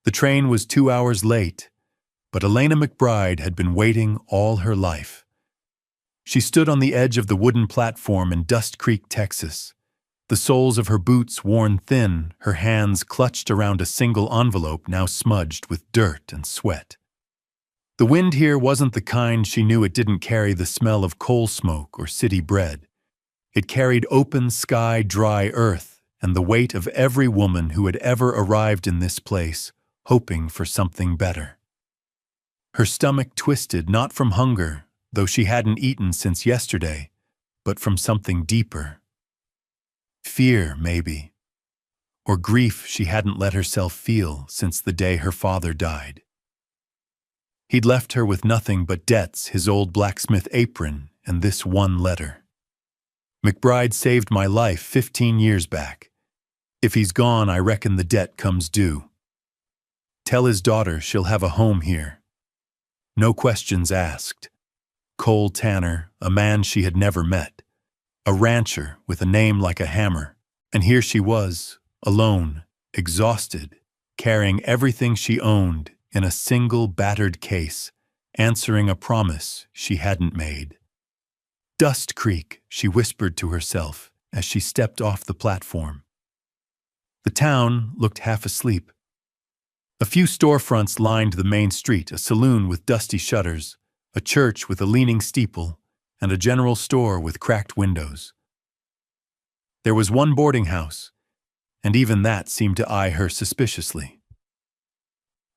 The train was 2 hours late, but Elena McBride had been waiting all her life. She stood on the edge of the wooden platform in Dust Creek, Texas. The soles of her boots worn thin, her hands clutched around a single envelope now smudged with dirt and sweat. The wind here wasn't the kind she knew. It didn't carry the smell of coal smoke or city bread. It carried open sky, dry earth, and the weight of every woman who had ever arrived in this place, hoping for something better. Her stomach twisted, not from hunger, though she hadn't eaten since yesterday, but from something deeper. Fear, maybe, or grief she hadn't let herself feel since the day her father died. He'd left her with nothing but debts, his old blacksmith apron, and this one letter. McBride saved my life 15 years back. If he's gone, I reckon the debt comes due. Tell his daughter she'll have a home here. No questions asked. Cole Tanner, a man she had never met. A rancher with a name like a hammer. And here she was, alone, exhausted, carrying everything she owned in a single battered case, answering a promise she hadn't made. Dust Creek, she whispered to herself as she stepped off the platform. The town looked half asleep. A few storefronts lined the main street, a saloon with dusty shutters, a church with a leaning steeple, and a general store with cracked windows. There was one boarding house, and even that seemed to eye her suspiciously.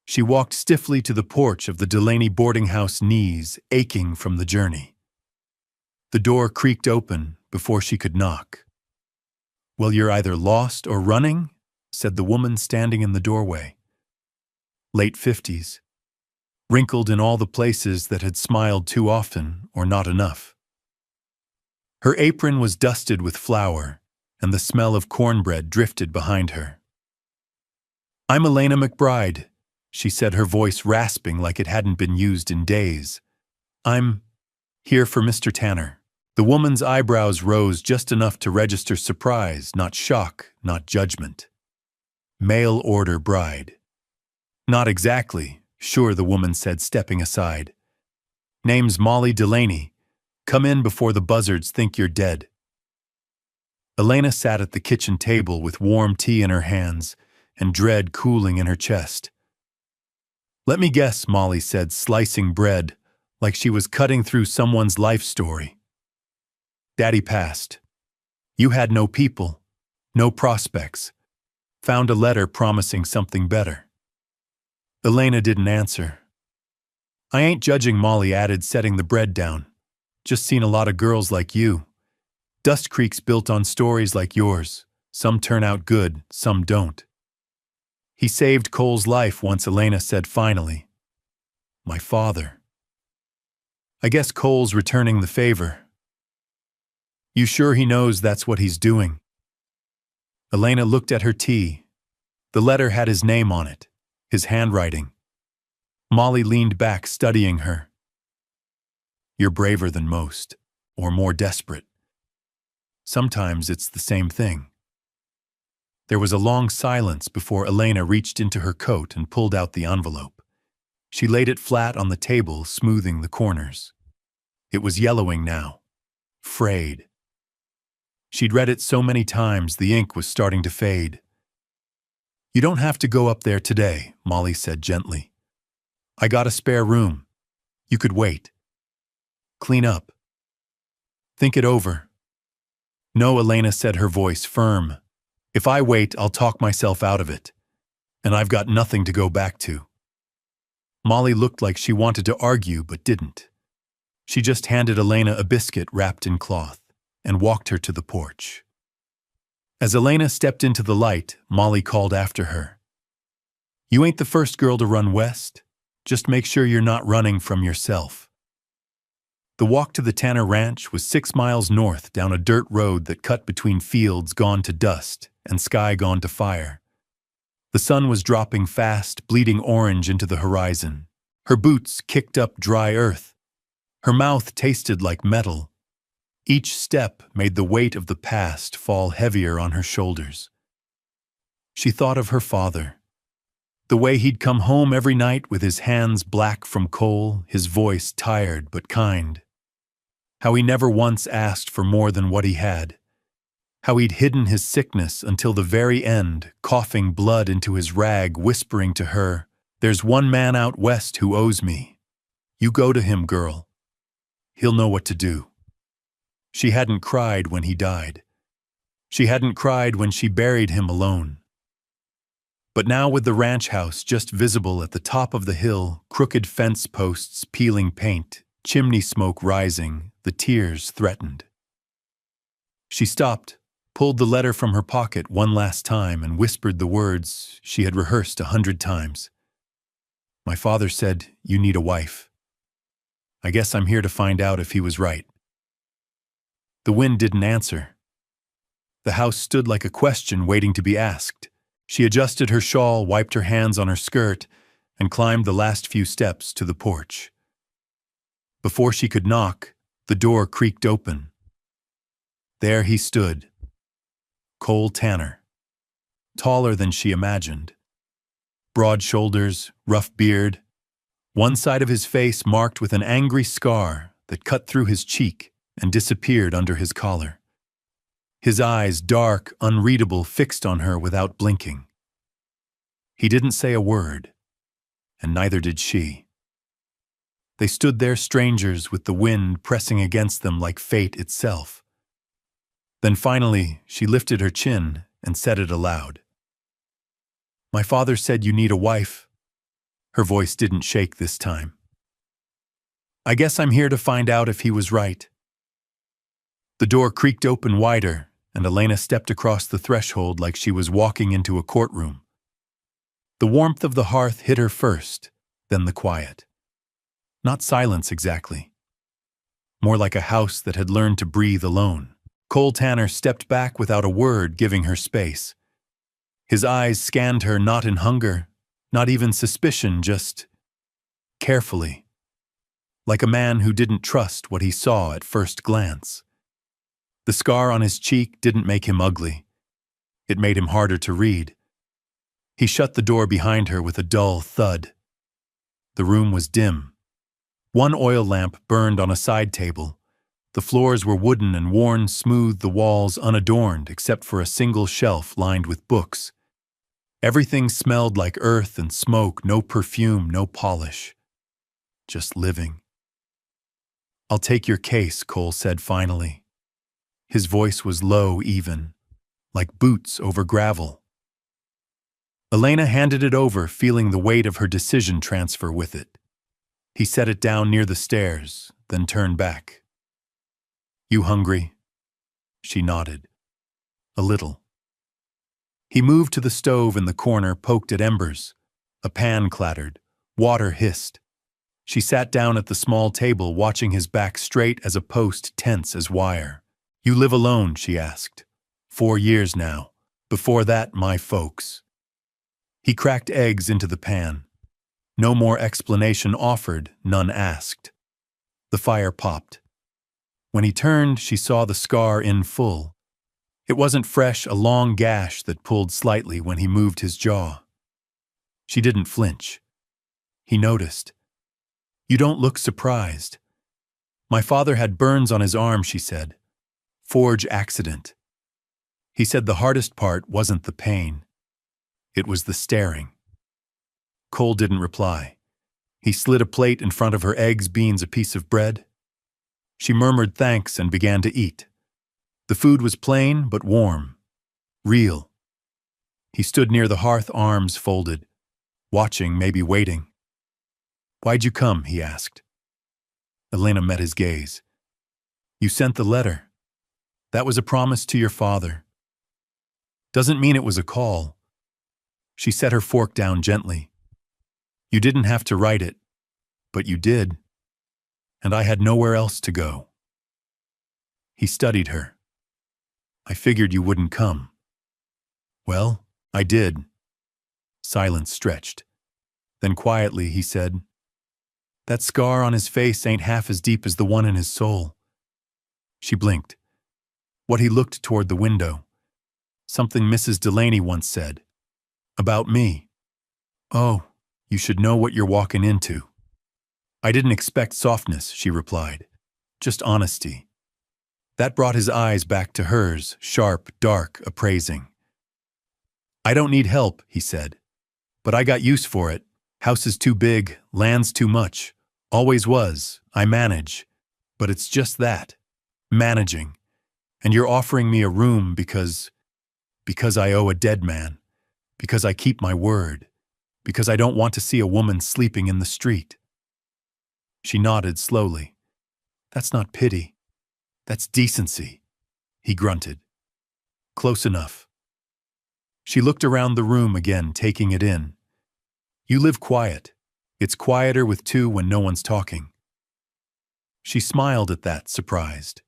She walked stiffly to the porch of the Delaney boarding house, knees aching from the journey. The door creaked open before she could knock. "Well, you're either lost or running," said the woman standing in the doorway. Late 50s, wrinkled in all the places that had smiled too often or not enough. Her apron was dusted with flour, and the smell of cornbread drifted behind her. "I'm Elena McBride," she said, her voice rasping like it hadn't been used in days. "I'm here for Mr. Tanner." The woman's eyebrows rose just enough to register surprise, not shock, not judgment. "Mail order bride." "Not exactly, sure," the woman said, stepping aside. "Name's Molly Delaney. Come in before the buzzards think you're dead." Elena sat at the kitchen table with warm tea in her hands and dread cooling in her chest. "Let me guess," Molly said, slicing bread like she was cutting through someone's life story. "Daddy passed. You had no people, no prospects. Found a letter promising something better." Elena didn't answer. "I ain't judging," Molly added, setting the bread down. "Just seen a lot of girls like you. Dust Creek's built on stories like yours. Some turn out good, some don't." "He saved Cole's life once," Elena said finally. "My father. I guess Cole's returning the favor." "You sure he knows that's what he's doing?" Elena looked at her tea. The letter had his name on it, his handwriting. Molly leaned back, studying her. "You're braver than most, or more desperate. Sometimes it's the same thing." There was a long silence before Elena reached into her coat and pulled out the envelope. She laid it flat on the table, smoothing the corners. It was yellowing now, frayed. She'd read it so many times the ink was starting to fade. "You don't have to go up there today," Molly said gently. "I got a spare room. You could wait. Clean up. Think it over." "No," Elena said, her voice firm. "If I wait, I'll talk myself out of it. And I've got nothing to go back to." Molly looked like she wanted to argue but didn't. She just handed Elena a biscuit wrapped in cloth and walked her to the porch. As Elena stepped into the light, Molly called after her. "You ain't the first girl to run west. Just make sure you're not running from yourself." The walk to the Tanner Ranch was 6 miles north down a dirt road that cut between fields gone to dust and sky gone to fire. The sun was dropping fast, bleeding orange into the horizon. Her boots kicked up dry earth. Her mouth tasted like metal. Each step made the weight of the past fall heavier on her shoulders. She thought of her father. The way he'd come home every night with his hands black from coal, his voice tired but kind. How he never once asked for more than what he had. How he'd hidden his sickness until the very end, coughing blood into his rag, whispering to her, "There's one man out west who owes me. You go to him, girl. He'll know what to do." She hadn't cried when he died. She hadn't cried when she buried him alone. But now, with the ranch house just visible at the top of the hill, crooked fence posts peeling paint, chimney smoke rising, the tears threatened. She stopped, pulled the letter from her pocket one last time, and whispered the words she had rehearsed 100 times. "My father said you need a wife. I guess I'm here to find out if he was right." The wind didn't answer. The house stood like a question waiting to be asked. She adjusted her shawl, wiped her hands on her skirt, and climbed the last few steps to the porch. Before she could knock, the door creaked open. There he stood, Cole Tanner, taller than she imagined. Broad shoulders, rough beard, one side of his face marked with an angry scar that cut through his cheek and disappeared under his collar. His eyes, dark, unreadable, fixed on her without blinking. He didn't say a word, and neither did she. They stood there strangers with the wind pressing against them like fate itself. Then finally, she lifted her chin and said it aloud. "My father said you need a wife." Her voice didn't shake this time. "I guess I'm here to find out if he was right." The door creaked open wider, and Elena stepped across the threshold like she was walking into a courtroom. The warmth of the hearth hit her first, then the quiet. Not silence exactly. More like a house that had learned to breathe alone. Cole Tanner stepped back without a word, giving her space. His eyes scanned her not in hunger, not even suspicion, just carefully. Like a man who didn't trust what he saw at first glance. The scar on his cheek didn't make him ugly. It made him harder to read. He shut the door behind her with a dull thud. The room was dim. One oil lamp burned on a side table. The floors were wooden and worn smooth, the walls unadorned except for a single shelf lined with books. Everything smelled like earth and smoke, no perfume, no polish. Just living. "I'll take your case," Cole said finally. His voice was low even, like boots over gravel. Elena handed it over, feeling the weight of her decision transfer with it. He set it down near the stairs, then turned back. "You hungry?" She nodded. "A little." He moved to the stove in the corner, poked at embers. A pan clattered. Water hissed. She sat down at the small table, watching his back straight as a post, tense as wire. "You live alone?" she asked. 4 years now. Before that, my folks." He cracked eggs into the pan. No more explanation offered, none asked. The fire popped. When he turned, she saw the scar in full. It wasn't fresh, a long gash that pulled slightly when he moved his jaw. She didn't flinch. He noticed. "You don't look surprised." "My father had burns on his arm," she said. "Forge accident." He said the hardest part wasn't the pain. It was the staring. Cole didn't reply. He slid a plate in front of her, eggs, beans, a piece of bread. She murmured thanks and began to eat. The food was plain but warm. Real. He stood near the hearth, arms folded. Watching, maybe waiting. "Why'd you come?" he asked. Elena met his gaze. "You sent the letter. That was a promise to your father." "Doesn't mean it was a call." She set her fork down gently. "You didn't have to write it, but you did. And I had nowhere else to go." He studied her. "I figured you wouldn't come." "Well, I did." Silence stretched. Then quietly he said, "That scar on his face ain't half as deep as the one in his soul." She blinked. What he looked toward the window. "Something Mrs. Delaney once said. About me." Oh, you should know what you're walking into. I didn't expect softness, she replied. Just honesty. That brought his eyes back to hers, sharp, dark, appraising. I don't need help, he said. But I got use for it. House is too big, land's too much. Always was. I manage. But it's just that. Managing. And you're offering me a room because I owe a dead man. Because I keep my word. Because I don't want to see a woman sleeping in the street. She nodded slowly. That's not pity. That's decency, he grunted. Close enough. She looked around the room again, taking it in. You live quiet. It's quieter with two when no one's talking. She smiled at that, surprised.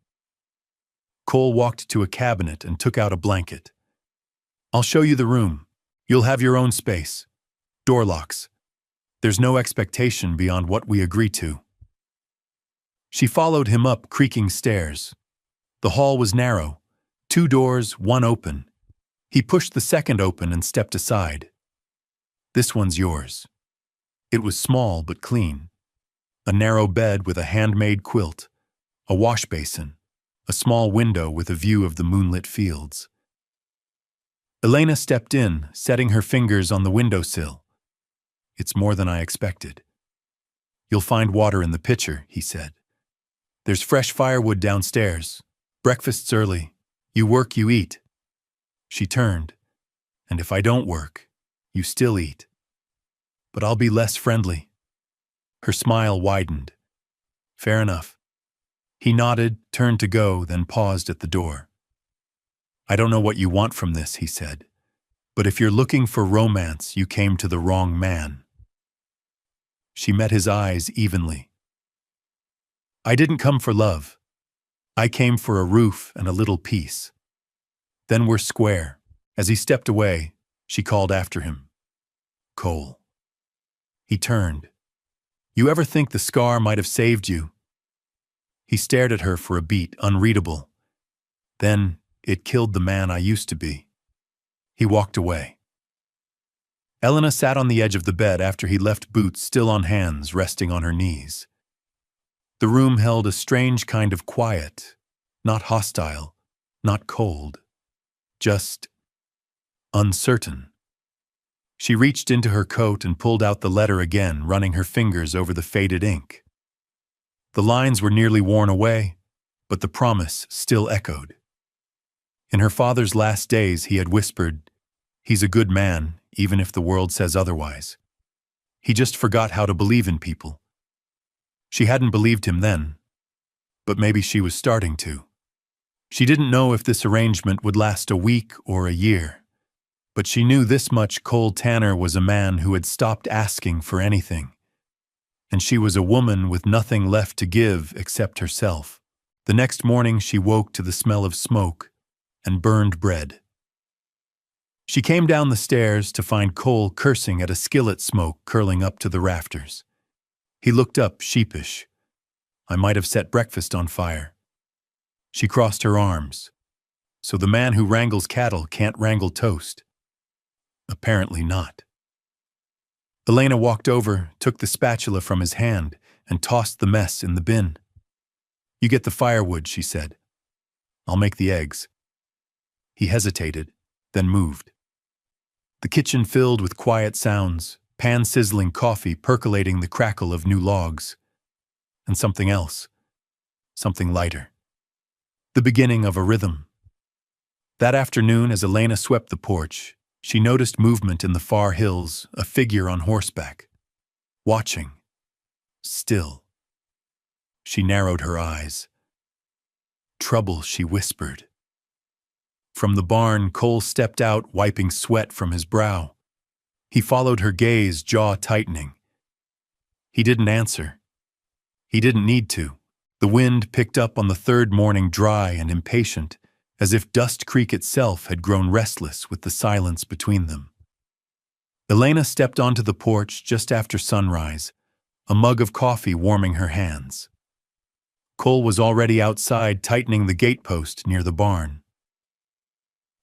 Cole walked to a cabinet and took out a blanket. I'll show you the room. You'll have your own space. Door locks. There's no expectation beyond what we agree to. She followed him up creaking stairs. The hall was narrow. 2 doors, one open. He pushed the second open and stepped aside. This one's yours. It was small but clean. A narrow bed with a handmade quilt, a wash basin, a small window with a view of the moonlit fields. Elena stepped in, setting her fingers on the windowsill. It's more than I expected. You'll find water in the pitcher, he said. There's fresh firewood downstairs. Breakfast's early. You work, you eat. She turned. And if I don't work, you still eat. But I'll be less friendly. Her smile widened. Fair enough. He nodded, turned to go, then paused at the door. I don't know what you want from this, he said. But if you're looking for romance, you came to the wrong man. She met his eyes evenly. I didn't come for love. I came for a roof and a little peace. Then we're square. As he stepped away, she called after him. Cole. He turned. You ever think the scar might have saved you? He stared at her for a beat, unreadable. Then, it killed the man I used to be. He walked away. Elena sat on the edge of the bed after he left, boots still on hands, resting on her knees. The room held a strange kind of quiet, not hostile, not cold, just uncertain. She reached into her coat and pulled out the letter again, running her fingers over the faded ink. The lines were nearly worn away, but the promise still echoed. In her father's last days, he had whispered, "He's a good man, even if the world says otherwise." He just forgot how to believe in people. She hadn't believed him then, but maybe she was starting to. She didn't know if this arrangement would last a week or a year, but she knew this much: Cole Tanner was a man who had stopped asking for anything, and she was a woman with nothing left to give except herself. The next morning she woke to the smell of smoke and burned bread. She came down the stairs to find Cole cursing at a skillet smoke curling up to the rafters. He looked up, sheepish. I might have set breakfast on fire. She crossed her arms. So the man who wrangles cattle can't wrangle toast. Apparently not. Elena walked over, took the spatula from his hand, and tossed the mess in the bin. You get the firewood, she said. I'll make the eggs. He hesitated, then moved. The kitchen filled with quiet sounds, pan-sizzling coffee percolating the crackle of new logs. And something else. Something lighter. The beginning of a rhythm. That afternoon, as Elena swept the porch, she noticed movement in the far hills, a figure on horseback. Watching. Still. She narrowed her eyes. Trouble, she whispered. From the barn, Cole stepped out, wiping sweat from his brow. He followed her gaze, jaw tightening. He didn't answer. He didn't need to. The wind picked up on the third morning, dry and impatient, as if Dust Creek itself had grown restless with the silence between them. Elena stepped onto the porch just after sunrise, a mug of coffee warming her hands. Cole was already outside, tightening the gatepost near the barn.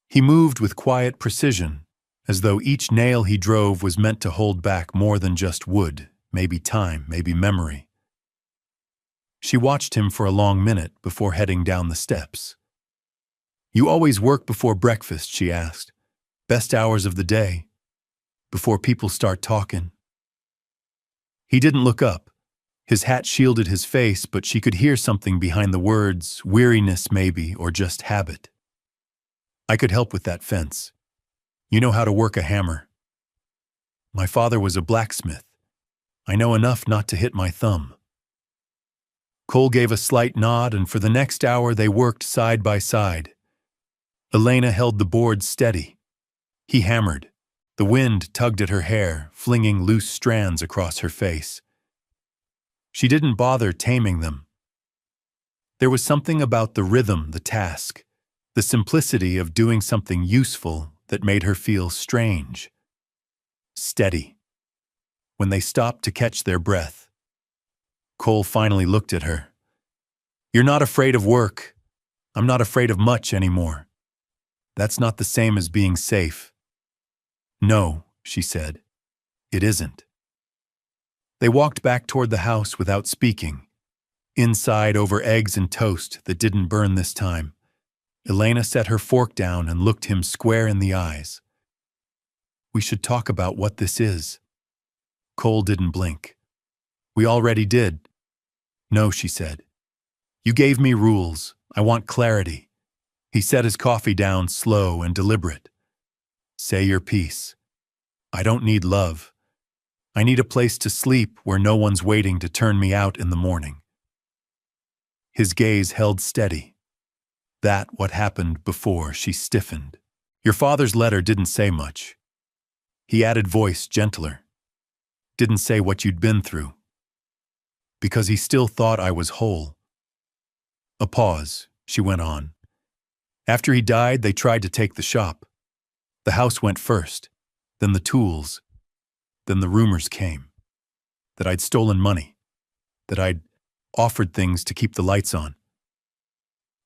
He moved with quiet precision, as though each nail he drove was meant to hold back more than just wood, maybe time, maybe memory. She watched him for a long minute before heading down the steps. "You always work before breakfast?" she asked. "Best hours of the day, before people start talking?" He didn't look up. His hat shielded his face, but she could hear something behind the words, weariness maybe, or just habit. "I could help with that fence. You know how to work a hammer." "My father was a blacksmith. I know enough not to hit my thumb." Cole gave a slight nod, and for the next hour they worked side by side. Elena held the board steady. He hammered. The wind tugged at her hair, flinging loose strands across her face. She didn't bother taming them. There was something about the rhythm, the task, the simplicity of doing something useful that made her feel strange. Steady. When they stopped to catch their breath, Cole finally looked at her. "You're not afraid of work. I'm not afraid of much anymore. That's not the same as being safe." "No," she said. "It isn't." They walked back toward the house without speaking. Inside, over eggs and toast that didn't burn this time, Elena set her fork down and looked him square in the eyes. "We should talk about what this is." Cole didn't blink. "We already did." "No," she said. "You gave me rules. I want clarity." He set his coffee down, slow and deliberate. "Say your piece. I don't need love. I need a place to sleep where no one's waiting to turn me out in the morning." His gaze held steady. That what happened before she stiffened. "Your father's letter didn't say much." He added, voice gentler. "Didn't say what you'd been through. Because he still thought I was whole." A pause, she went on. "After he died, they tried to take the shop. The house went first, then the tools. Then the rumors came. That I'd stolen money. That I'd offered things to keep the lights on."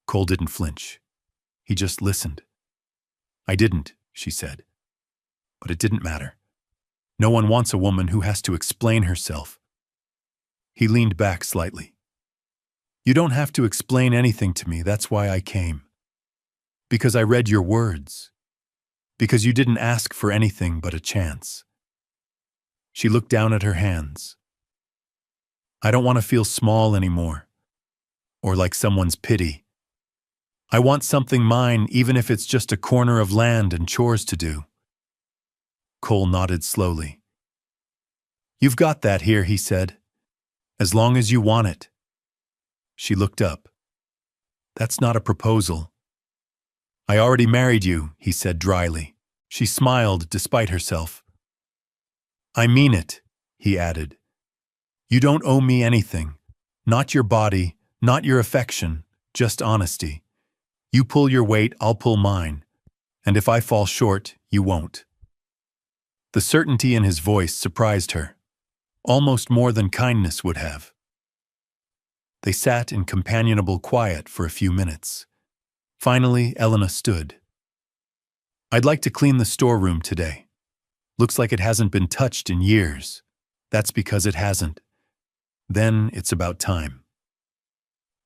Cole didn't flinch. He just listened. "I didn't," she said. "But it didn't matter. No one wants a woman who has to explain herself." He leaned back slightly. "You don't have to explain anything to me. That's why I came. Because I read your words. Because you didn't ask for anything but a chance." She looked down at her hands. "I don't want to feel small anymore. Or like someone's pity. I want something mine, even if it's just a corner of land and chores to do." Cole nodded slowly. "You've got that here," he said. "As long as you want it." She looked up. "That's not a proposal." "I already married you," he said dryly. She smiled despite herself. "I mean it," he added. "You don't owe me anything. Not your body, not your affection, just honesty. You pull your weight, I'll pull mine. And if I fall short, you won't." The certainty in his voice surprised her, almost more than kindness would have. They sat in companionable quiet for a few minutes. Finally, Elena stood. "I'd like to clean the storeroom today. Looks like it hasn't been touched in years. That's because it hasn't. Then it's about time."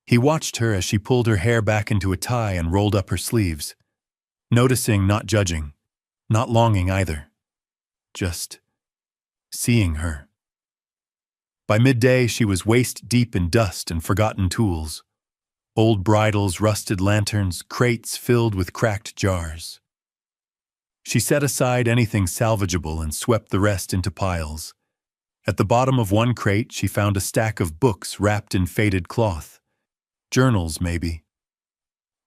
He watched her as she pulled her hair back into a tie and rolled up her sleeves, noticing, not judging, not longing either. Just seeing her. By midday, she was waist-deep in dust and forgotten tools. Old bridles, rusted lanterns, crates filled with cracked jars. She set aside anything salvageable and swept the rest into piles. At the bottom of one crate, she found a stack of books wrapped in faded cloth. Journals, maybe.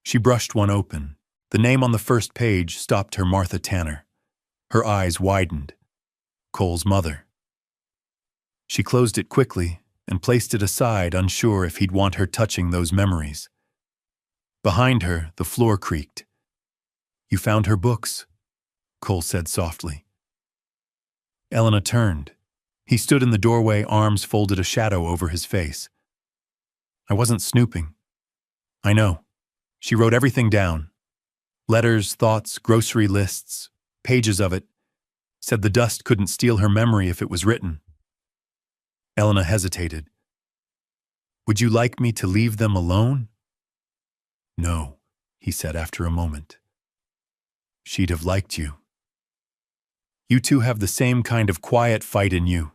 She brushed one open. The name on the first page stopped her. Martha Tanner. Her eyes widened. Cole's mother. She closed it quickly and placed it aside, unsure if he'd want her touching those memories. Behind her, the floor creaked. "You found her books," Cole said softly. Elena turned. He stood in the doorway, arms folded, a shadow over his face. "I wasn't snooping." "I know." She wrote everything down. Letters, thoughts, grocery lists, pages of it, Said the dust couldn't steal her memory if it was written. Elena hesitated. Would you like me to leave them alone? No, he said after a moment. She'd have liked you. You two have the same kind of quiet fight in you.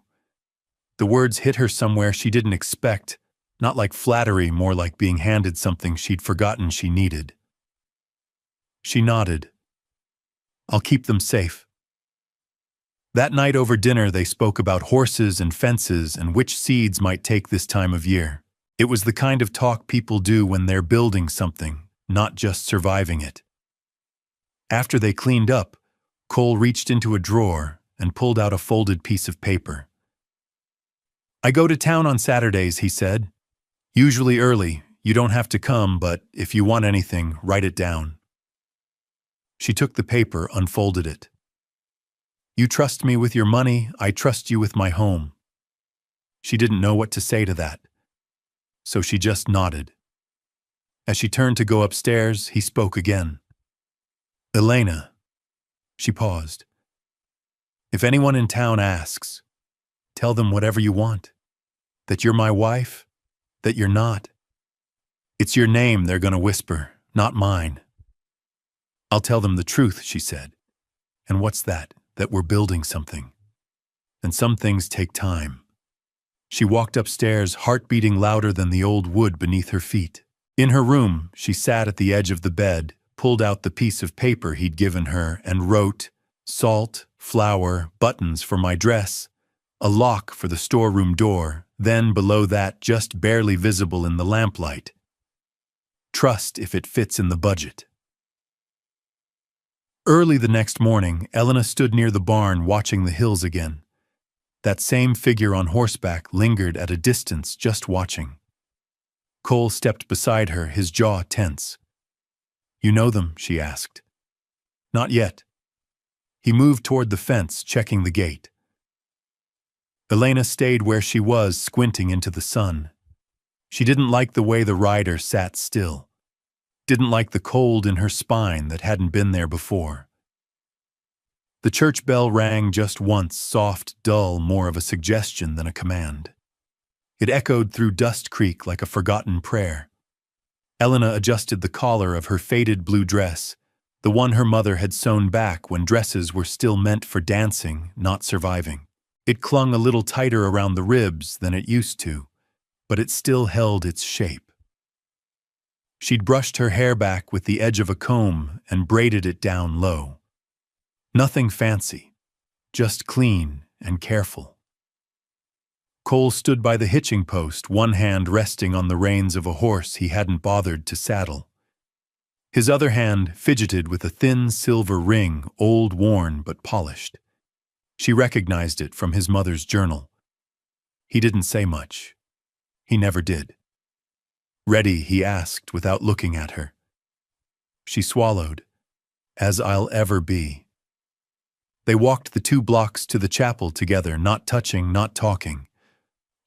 The words hit her somewhere she didn't expect, not like flattery, more like being handed something she'd forgotten she needed. She nodded. I'll keep them safe. That night over dinner they spoke about horses and fences and which seeds might take this time of year. It was the kind of talk people do when they're building something, not just surviving it. After they cleaned up, Cole reached into a drawer and pulled out a folded piece of paper. I go to town on Saturdays, he said. Usually early. You don't have to come, but if you want anything, write it down. She took the paper, unfolded it. You trust me with your money, I trust you with my home. She didn't know what to say to that, so she just nodded. As she turned to go upstairs, he spoke again. Elena. She paused. If anyone in town asks, tell them whatever you want. That you're my wife, that you're not. It's your name they're going to whisper, not mine. I'll tell them the truth, she said. And what's that? That we're building something. And some things take time. She walked upstairs, heart beating louder than the old wood beneath her feet. In her room, she sat at the edge of the bed, pulled out the piece of paper he'd given her, and wrote, salt, flour, buttons for my dress, a lock for the storeroom door, then below that, just barely visible in the lamplight, trust if it fits in the budget. Early the next morning, Elena stood near the barn watching the hills again. That same figure on horseback lingered at a distance, just watching. Cole stepped beside her, his jaw tense. You know them? She asked. Not yet. He moved toward the fence, checking the gate. Elena stayed where she was, squinting into the sun. She didn't like the way the rider sat still. Didn't like the cold in her spine that hadn't been there before. The church bell rang just once, soft, dull, more of a suggestion than a command. It echoed through Dust Creek like a forgotten prayer. Elena adjusted the collar of her faded blue dress, the one her mother had sewn back when dresses were still meant for dancing, not surviving. It clung a little tighter around the ribs than it used to, but it still held its shape. She'd brushed her hair back with the edge of a comb and braided it down low. Nothing fancy, just clean and careful. Cole stood by the hitching post, one hand resting on the reins of a horse he hadn't bothered to saddle. His other hand fidgeted with a thin silver ring, old, worn, but polished. She recognized it from his mother's journal. He didn't say much. He never did. Ready, he asked without looking at her. She swallowed. As I'll ever be. They walked the 2 blocks to the chapel together, not touching, not talking.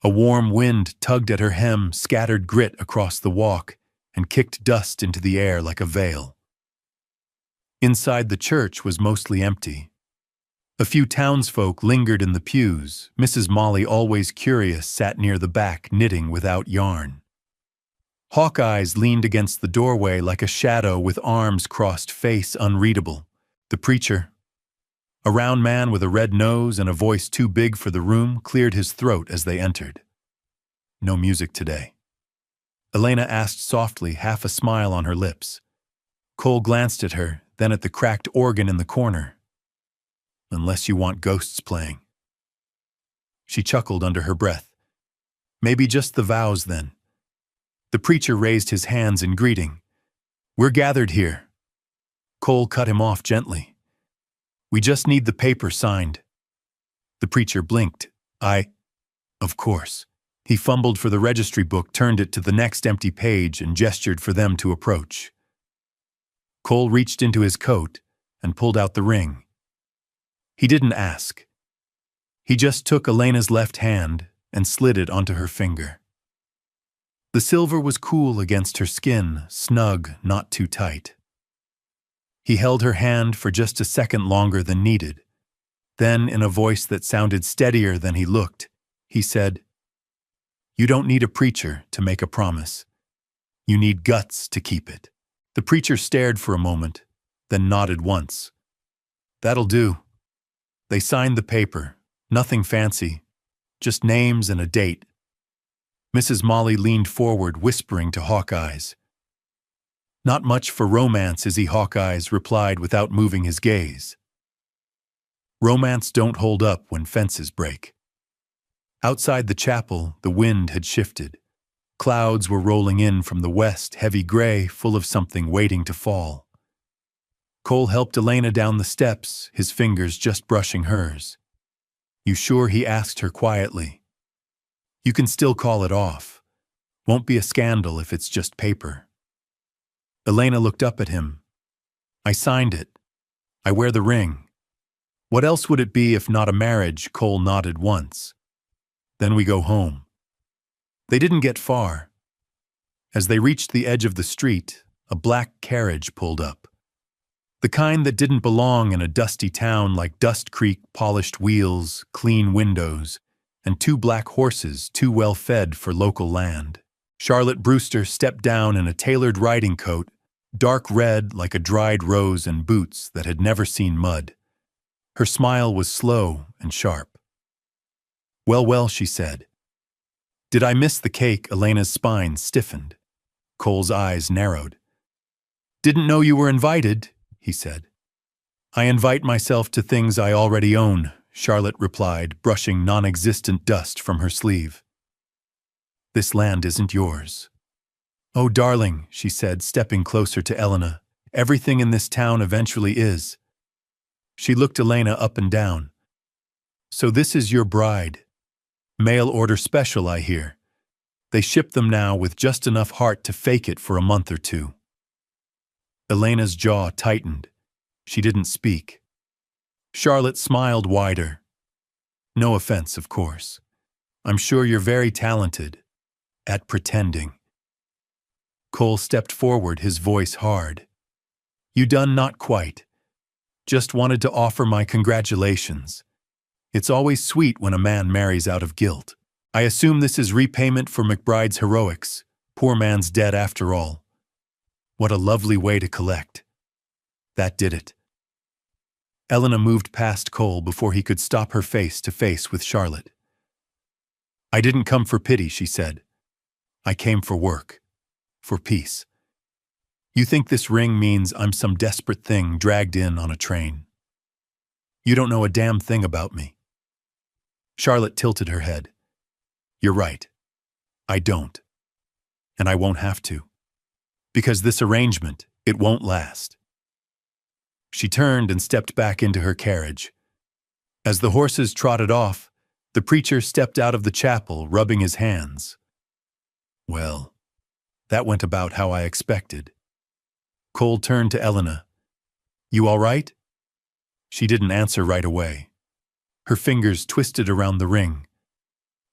A warm wind tugged at her hem, scattered grit across the walk, and kicked dust into the air like a veil. Inside the church was mostly empty. A few townsfolk lingered in the pews. Mrs. Molly, always curious, sat near the back, knitting without yarn. Hawkeyes leaned against the doorway like a shadow with arms crossed, face unreadable. The preacher, a round man with a red nose and a voice too big for the room, cleared his throat as they entered. No music today. Elena asked softly, half a smile on her lips. Cole glanced at her, then at the cracked organ in the corner. Unless you want ghosts playing. She chuckled under her breath. Maybe just the vows then. The preacher raised his hands in greeting. We're gathered here. Cole cut him off gently. We just need the paper signed. The preacher blinked. Of course. He fumbled for the registry book, turned it to the next empty page, and gestured for them to approach. Cole reached into his coat and pulled out the ring. He didn't ask. He just took Elena's left hand and slid it onto her finger. The silver was cool against her skin, snug, not too tight. He held her hand for just a second longer than needed, Then, in a voice that sounded steadier than he looked, he said, "You don't need a preacher to make a promise. You need guts to keep it." The preacher stared for a moment, then nodded once. "That'll do." They signed the paper. Nothing fancy, just names and a date. Mrs. Molly leaned forward, whispering to Hawkeyes. "Not much for romance, is he?" Hawkeyes replied without moving his gaze. Romance don't hold up when fences break. Outside the chapel, the wind had shifted. Clouds were rolling in from the west, heavy gray, full of something waiting to fall. Cole helped Elena down the steps, his fingers just brushing hers. "You sure?" he asked her quietly. "You can still call it off. Won't be a scandal if it's just paper." Elena looked up at him. "I signed it. I wear the ring." "What else would it be if not a marriage?" Cole nodded once. "Then we go home." They didn't get far. As they reached the edge of the street, a black carriage pulled up. The kind that didn't belong in a dusty town like Dust Creek, polished wheels, clean windows, and 2 black horses too well fed for local land. Charlotte Brewster stepped down in a tailored riding coat, dark red like a dried rose, and boots that had never seen mud. Her smile was slow and sharp. "Well, well," she said. "Did I miss the cake?" Elena's spine stiffened. Cole's eyes narrowed. "Didn't know you were invited," he said. "I invite myself to things I already own," Charlotte replied, brushing non-existent dust from her sleeve. "This land isn't yours." "Oh, darling," she said, stepping closer to Elena. "Everything in this town eventually is." She looked Elena up and down. "So this is your bride. Mail order special, I hear. They ship them now with just enough heart to fake it for a month or 2. Elena's jaw tightened. She didn't speak. Charlotte smiled wider. "No offense, of course. I'm sure you're very talented at pretending." Cole stepped forward, his voice hard. "You done not quite. Just wanted to offer my congratulations. It's always sweet when a man marries out of guilt. I assume this is repayment for McBride's heroics. Poor man's dead after all. What a lovely way to collect." That did it. Elena moved past Cole before he could stop her face to face with Charlotte. "I didn't come for pity," she said. "I came for work. For peace. You think this ring means I'm some desperate thing dragged in on a train. You don't know a damn thing about me." Charlotte tilted her head. "You're right. I don't. And I won't have to. Because this arrangement, it won't last." She turned and stepped back into her carriage. As the horses trotted off, the preacher stepped out of the chapel, rubbing his hands. "Well, that went about how I expected." Cole turned to Elena. "You all right?" She didn't answer right away. Her fingers twisted around the ring.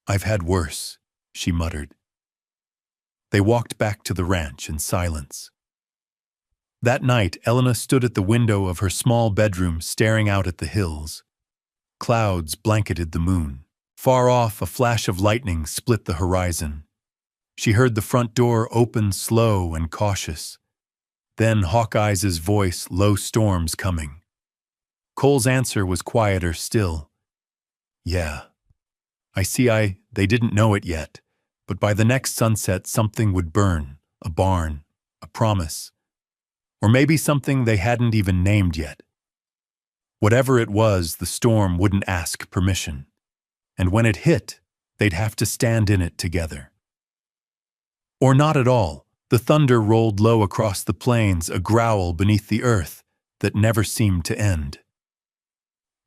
"I've had worse," she muttered. They walked back to the ranch in silence. That night, Elena stood at the window of her small bedroom, staring out at the hills. Clouds blanketed the moon. Far off, a flash of lightning split the horizon. She heard the front door open, slow and cautious. Then Hawkeye's voice, "Low storms coming." Cole's answer was quieter still. "Yeah. I see. They didn't know it yet, but by the next sunset something would burn, a barn, a promise, or maybe something they hadn't even named yet. Whatever it was, the storm wouldn't ask permission, and when it hit, they'd have to stand in it together. Or not at all. The thunder rolled low across the plains, a growl beneath the earth that never seemed to end.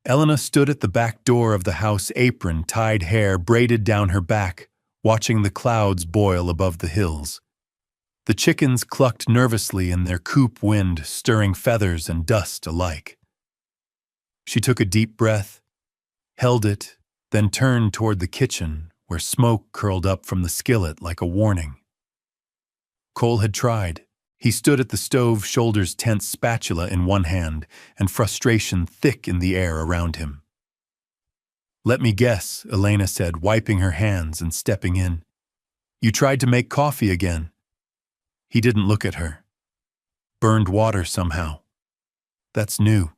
Elena stood at the back door of the house, apron, tied hair braided down her back, watching the clouds boil above the hills. The chickens clucked nervously in their coop, wind stirring feathers and dust alike. She took a deep breath, held it, then turned toward the kitchen, where smoke curled up from the skillet like a warning. Cole had tried. He stood at the stove, shoulders tense, spatula in one hand, and frustration thick in the air around him. "Let me guess," Elena said, wiping her hands and stepping in. "You tried to make coffee again." He didn't look at her. "Burned water somehow." "That's new.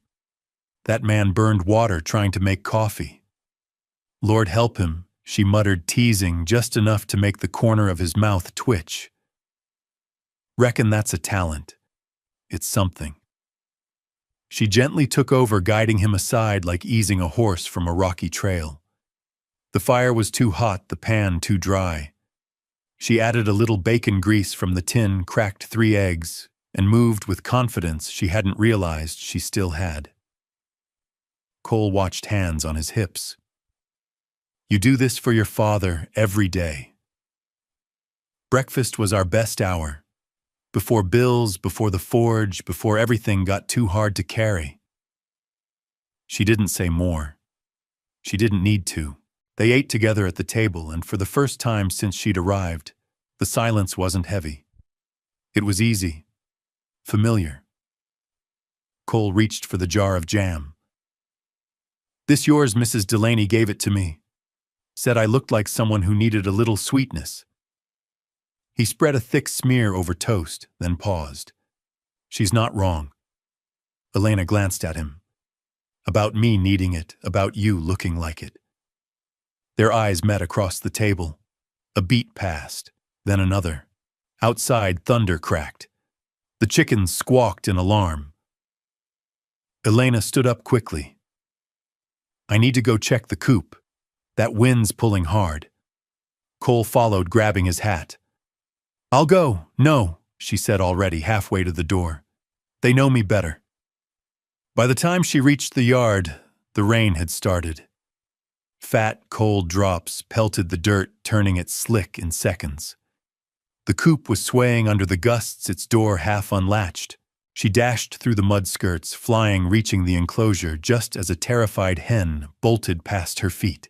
That man burned water trying to make coffee." "Lord help him," she muttered, teasing just enough to make the corner of his mouth twitch. "Reckon that's a talent. It's something." She gently took over, guiding him aside like easing a horse from a rocky trail. The fire was too hot, the pan too dry. She added a little bacon grease from the tin, cracked 3 eggs, and moved with confidence she hadn't realized she still had. Cole watched, hands on his hips. "You do this for your father every day." Breakfast was our best hour. Before bills, before the forge, before everything got too hard to carry. She didn't say more. She didn't need to. They ate together at the table, and for the first time since she'd arrived, the silence wasn't heavy. It was easy, familiar. Cole reached for the jar of jam. "This yours, Mrs. Delaney gave it to me. Said I looked like someone who needed a little sweetness." He spread a thick smear over toast, then paused. "She's not wrong." Elena glanced at him. "About me needing it, about you looking like it." Their eyes met across the table. A beat passed, then another. Outside, thunder cracked. The chickens squawked in alarm. Elena stood up quickly. "I need to go check the coop. That wind's pulling hard." Cole followed, grabbing his hat. "I'll go." "No," she said, already halfway to the door. "They know me better." By the time she reached the yard, the rain had started. Fat, cold drops pelted the dirt, turning it slick in seconds. The coop was swaying under the gusts, its door half unlatched. She dashed through the mud skirts, flying, reaching the enclosure just as a terrified hen bolted past her feet.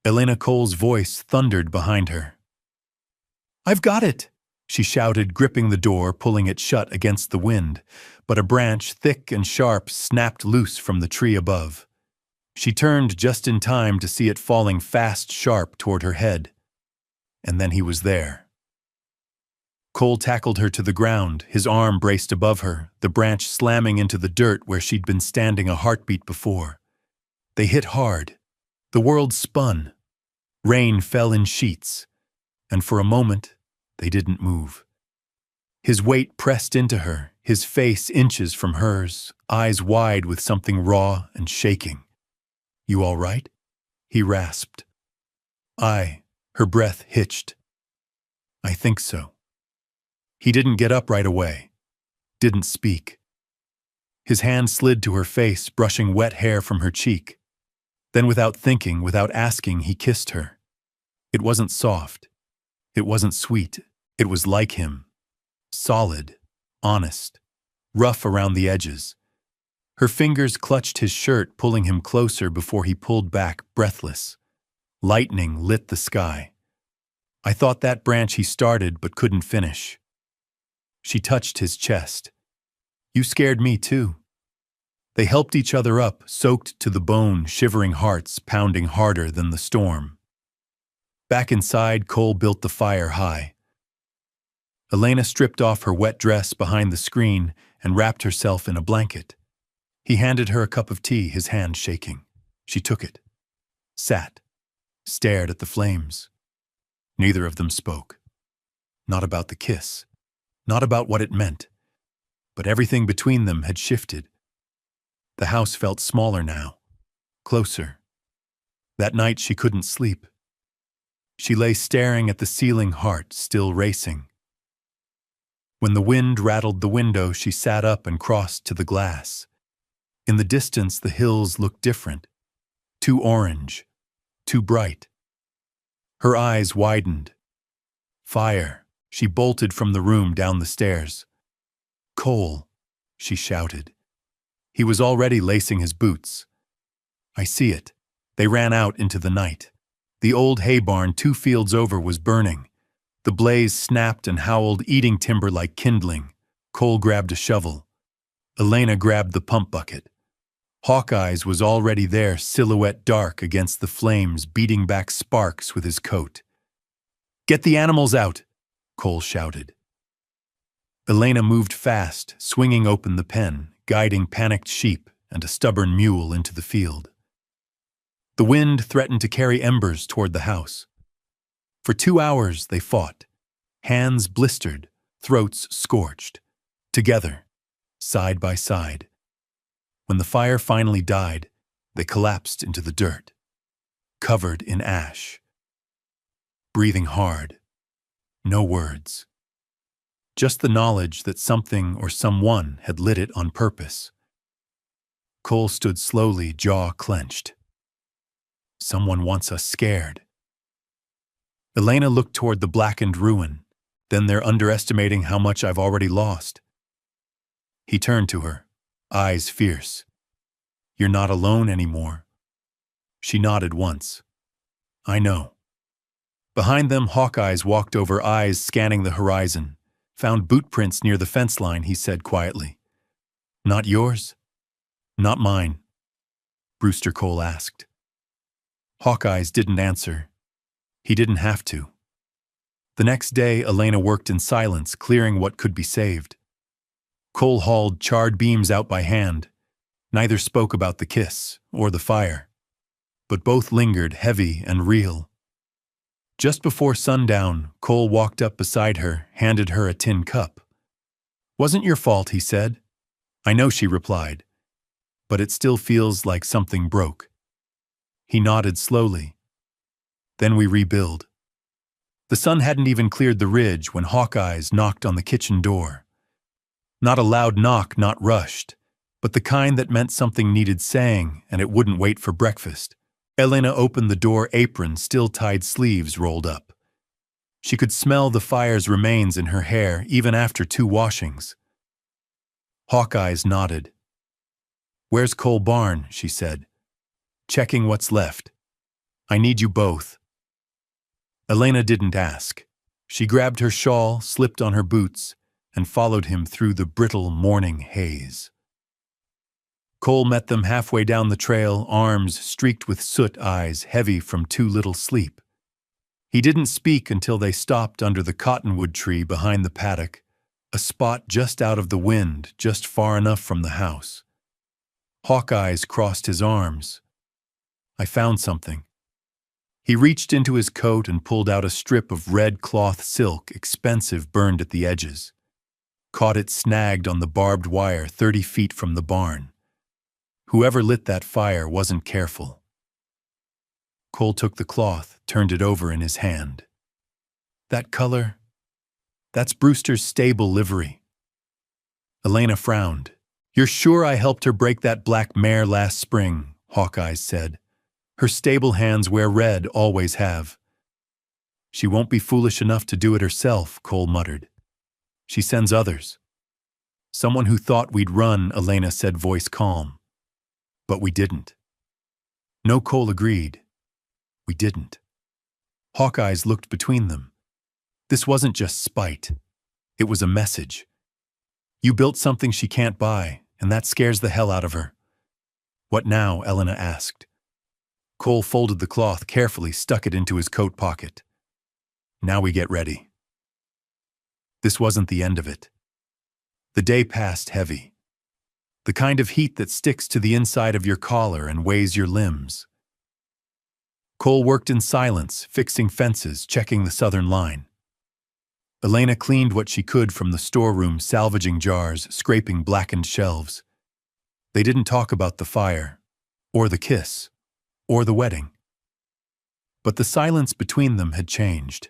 Elena Cole's voice thundered behind her. "I've got it!" she shouted, gripping the door, pulling it shut against the wind, but a branch, thick and sharp, snapped loose from the tree above. She turned just in time to see it falling fast, sharp toward her head. And then he was there. Cole tackled her to the ground, his arm braced above her, the branch slamming into the dirt where she'd been standing a heartbeat before. They hit hard. The world spun. Rain fell in sheets. And for a moment, they didn't move. His weight pressed into her, his face inches from hers, eyes wide with something raw and shaking. "You all right?" he rasped. Her breath hitched. "I think so." He didn't get up right away, didn't speak. His hand slid to her face, brushing wet hair from her cheek. Then, without thinking, without asking, he kissed her. It wasn't soft. It wasn't sweet. It was like him. Solid, honest, rough around the edges. Her fingers clutched his shirt, pulling him closer before he pulled back, breathless. Lightning lit the sky. "I thought that branch he started but couldn't finish." She touched his chest. "You scared me too." They helped each other up, soaked to the bone, shivering hearts pounding harder than the storm. Back inside, Cole built the fire high. Elena stripped off her wet dress behind the screen and wrapped herself in a blanket. He handed her a cup of tea, his hand shaking. She took it, sat, stared at the flames. Neither of them spoke. Not about the kiss, not about what it meant, but everything between them had shifted. The house felt smaller now, closer. That night she couldn't sleep. She lay staring at the ceiling, heart still racing. When the wind rattled the window, she sat up and crossed to the glass. In the distance, the hills looked different. Too orange, too bright. Her eyes widened. Fire. She bolted from the room, down the stairs. "Cole," she shouted. He was already lacing his boots. "I see it." They ran out into the night. The old hay barn 2 fields over was burning. The blaze snapped and howled, eating timber like kindling. Cole grabbed a shovel. Elena grabbed the pump bucket. Hawkeye's was already there, silhouette dark against the flames, beating back sparks with his coat. "Get the animals out!" Cole shouted. Elena moved fast, swinging open the pen, guiding panicked sheep and a stubborn mule into the field. The wind threatened to carry embers toward the house. For 2 hours they fought, hands blistered, throats scorched, together, side by side. When the fire finally died, they collapsed into the dirt, covered in ash. Breathing hard, no words. Just the knowledge that something or someone had lit it on purpose. Cole stood slowly, jaw clenched. Someone wants us scared. Elena looked toward the blackened ruin. Then they're underestimating how much I've already lost. He turned to her, eyes fierce. "You're not alone anymore." She nodded once. "I know." Behind them, Hawkeye's walked over, eyes scanning the horizon. "Found boot prints near the fence line," he said quietly. "Not yours?" "Not mine," Brewster Cole asked. Hawkeye's didn't answer. He didn't have to. The next day, Elena worked in silence, clearing what could be saved. Cole hauled charred beams out by hand. Neither spoke about the kiss or the fire, but both lingered, heavy and real. Just before sundown, Cole walked up beside her, handed her a tin cup. "Wasn't your fault," he said. "I know," she replied, "but it still feels like something broke." He nodded slowly. "Then we rebuild." The sun hadn't even cleared the ridge when Hawkeye's knocked on the kitchen door. Not a loud knock, not rushed, but the kind that meant something needed saying and it wouldn't wait for breakfast. Elena opened the door, apron still tied, sleeves rolled up. She could smell the fire's remains in her hair even after 2 washings. Hawkeye's nodded. "Where's Cole Barn?" she said. "Checking what's left. I need you both." Elena didn't ask. She grabbed her shawl, slipped on her boots, and followed him through the brittle morning haze. Cole met them halfway down the trail, arms streaked with soot, eyes heavy from too little sleep. He didn't speak until they stopped under the cottonwood tree behind the paddock, a spot just out of the wind, just far enough from the house. Hawkeye's crossed his arms. "I found something." He reached into his coat and pulled out a strip of red cloth silk, expensive, burned at the edges. Caught it snagged on the barbed wire 30 feet from the barn. Whoever lit that fire wasn't careful. Cole took the cloth, turned it over in his hand. "That color? That's Brewster's stable livery." Elena frowned. "You're sure I helped her break that black mare last spring?" Hawkeye said. "Her stable hands wear red, always have." "She won't be foolish enough to do it herself," Cole muttered. "She sends others." "Someone who thought we'd run," Elena said, voice calm. "But we didn't." No, Cole agreed. "We didn't." Hawkeye's looked between them. This wasn't just spite. It was a message. You built something she can't buy, and that scares the hell out of her. "What now?" Elena asked. Cole folded the cloth carefully, stuck it into his coat pocket. "Now we get ready." This wasn't the end of it. The day passed heavy. The kind of heat that sticks to the inside of your collar and weighs your limbs. Cole worked in silence, fixing fences, checking the southern line. Elena cleaned what she could from the storeroom, salvaging jars, scraping blackened shelves. They didn't talk about the fire, or the kiss, or the wedding. But the silence between them had changed.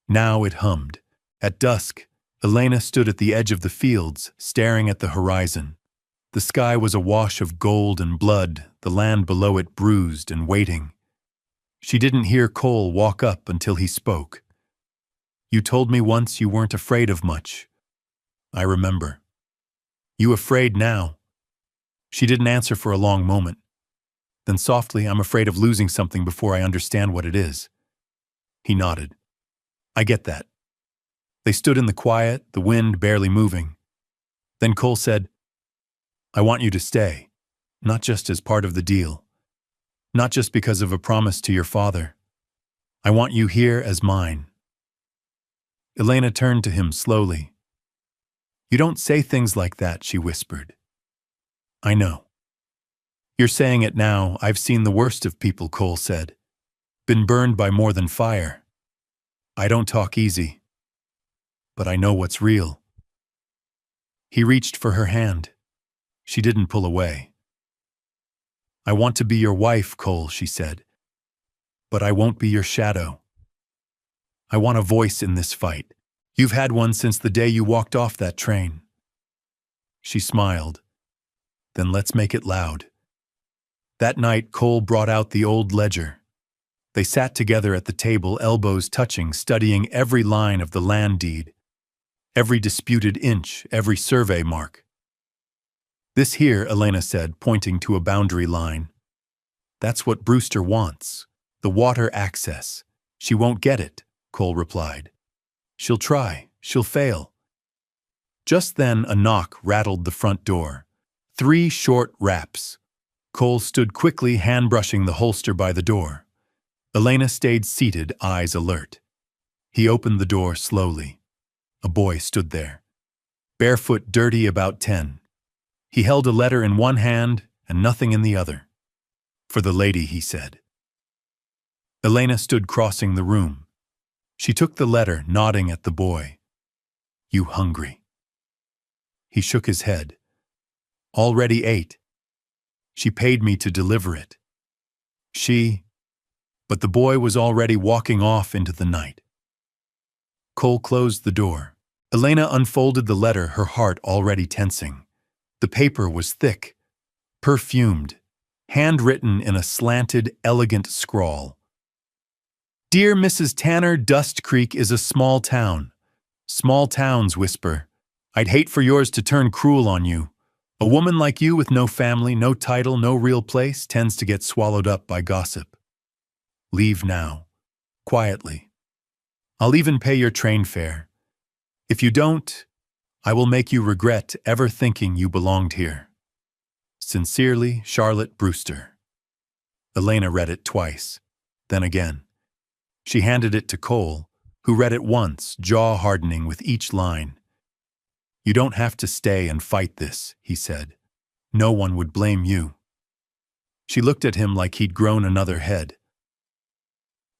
Now it hummed. At dusk, Elena stood at the edge of the fields, staring at the horizon. The sky was awash of gold and blood, the land below it bruised and waiting. She didn't hear Cole walk up until he spoke. "You told me once you weren't afraid of much." "I remember." "You afraid now?" She didn't answer for a long moment. Then softly, "I'm afraid of losing something before I understand what it is." He nodded. "I get that." They stood in the quiet, the wind barely moving. Then Cole said, "I want you to stay." not just as part of the deal, not just because of a promise to your father. I want you here as mine." Elena turned to him slowly. "You don't say things like that," she whispered. "I know." "You're saying it now. I've seen the worst of people," Cole said. "Been burned by more than fire. I don't talk easy. But I know what's real." He reached for her hand. She didn't pull away. "I want to be your wife, Cole," she said. "But I won't be your shadow. I want a voice in this fight. You've had one since the day you walked off that train." She smiled. "Then let's make it loud." That night, Cole brought out the old ledger. They sat together at the table, elbows touching, studying every line of the land deed, every disputed inch, every survey mark. "This here," Elena said, pointing to a boundary line. "That's what Brewster wants, the water access. She won't get it," Cole replied. "She'll try, she'll fail." Just then a knock rattled the front door. 3 short raps. Cole stood quickly, hand-brushing the holster by the door. Elena stayed seated, eyes alert. He opened the door slowly. A boy stood there, barefoot, dirty, about 10. He held a letter in one hand and nothing in the other. "For the lady," he said. Elena stood crossing the room. She took the letter, nodding at the boy. "You hungry?" He shook his head. "Already ate. She paid me to deliver it." But the boy was already walking off into the night. Cole closed the door. Elena unfolded the letter, her heart already tensing. The paper was thick, perfumed, handwritten in a slanted, elegant scrawl. "Dear Mrs. Tanner, Dust Creek is a small town. Small towns whisper. I'd hate for yours to turn cruel on you. A woman like you with no family, no title, no real place tends to get swallowed up by gossip. Leave now, quietly. I'll even pay your train fare. If you don't, I will make you regret ever thinking you belonged here. Sincerely, Charlotte Brewster." Elena read it twice, then again. She handed it to Cole, who read it once, jaw hardening with each line. "You don't have to stay and fight this," he said. "No one would blame you." She looked at him like he'd grown another head.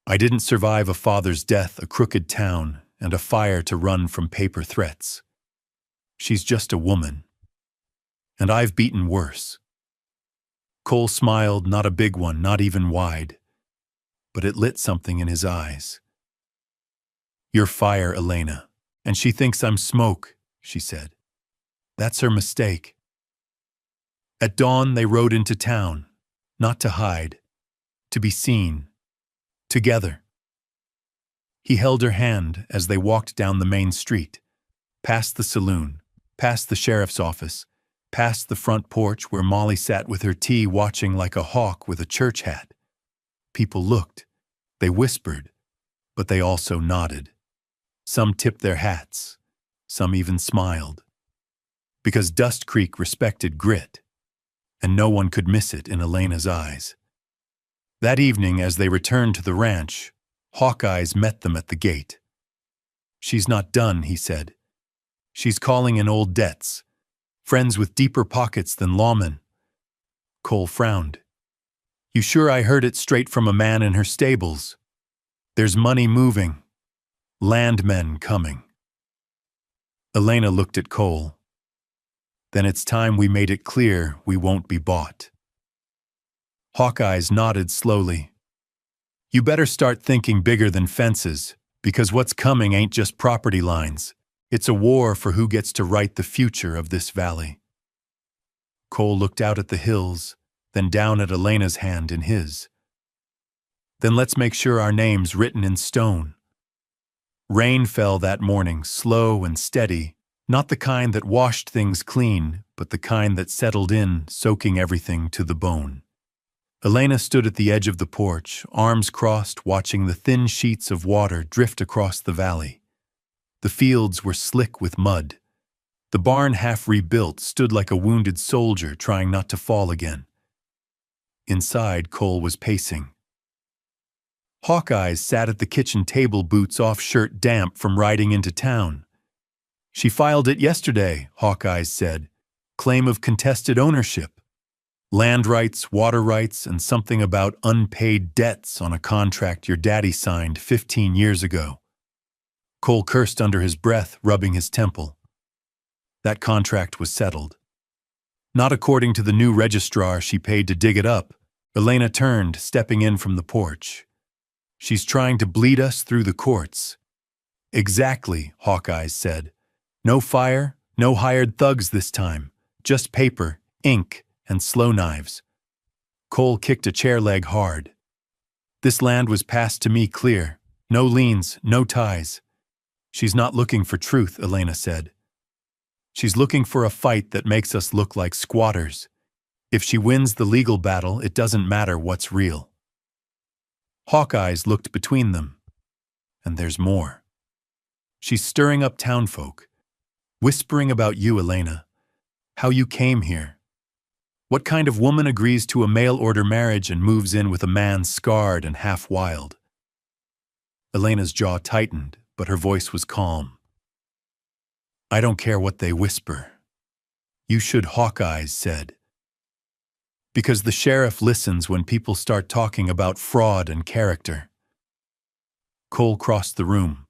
"I didn't survive a father's death, a crooked town, and a fire to run from paper threats. She's just a woman. And I've beaten worse." Cole smiled, not a big one, not even wide. But it lit something in his eyes. "You're fire, Elena, and she thinks I'm smoke," she said. "That's her mistake." At dawn, they rode into town, not to hide, to be seen, together. He held her hand as they walked down the main street, past the saloon, past the sheriff's office, past the front porch where Molly sat with her tea watching like a hawk with a church hat. People looked, they whispered, but they also nodded. Some tipped their hats, some even smiled. Because Dust Creek respected grit, and no one could miss it in Elena's eyes. That evening, as they returned to the ranch, Hawkeyes met them at the gate. "She's not done," he said. "She's calling in old debts, friends with deeper pockets than lawmen." Cole frowned. "You sure I heard it straight from a man in her stables? There's money moving, landmen coming." Elena looked at Cole. "Then it's time we made it clear we won't be bought." Hawkeyes nodded slowly. "You better start thinking bigger than fences, because what's coming ain't just property lines. It's a war for who gets to write the future of this valley." Cole looked out at the hills, then down at Elena's hand in his. "Then let's make sure our name's written in stone." Rain fell that morning, slow and steady, not the kind that washed things clean, but the kind that settled in, soaking everything to the bone. Elena stood at the edge of the porch, arms crossed, watching the thin sheets of water drift across the valley. The fields were slick with mud. The barn, half rebuilt, stood like a wounded soldier trying not to fall again. Inside, Cole was pacing. Hawkeyes sat at the kitchen table, boots off, shirt damp from riding into town. She filed it yesterday, Hawkeyes said. Claim of contested ownership. Land rights, water rights, and something about unpaid debts on a contract your daddy signed 15 years ago. Cole cursed under his breath, rubbing his temple. That contract was settled. Not according to the new registrar she paid to dig it up. Elena turned, stepping in from the porch. She's trying to bleed us through the courts. Exactly, Hawkeyes said. No fire, no hired thugs this time. Just paper, ink, and slow knives. Cole kicked a chair leg hard. This land was passed to me clear. No liens, no ties. She's not looking for truth, Elena said. She's looking for a fight that makes us look like squatters. If she wins the legal battle, it doesn't matter what's real. Hawkeyes looked between them. And there's more. She's stirring up townfolk, whispering about you, Elena, how you came here. What kind of woman agrees to a mail-order marriage and moves in with a man scarred and half wild? Elena's jaw tightened, but her voice was calm. I don't care what they whisper. You should, Hawkeyes said. Because the sheriff listens when people start talking about fraud and character. Cole crossed the room.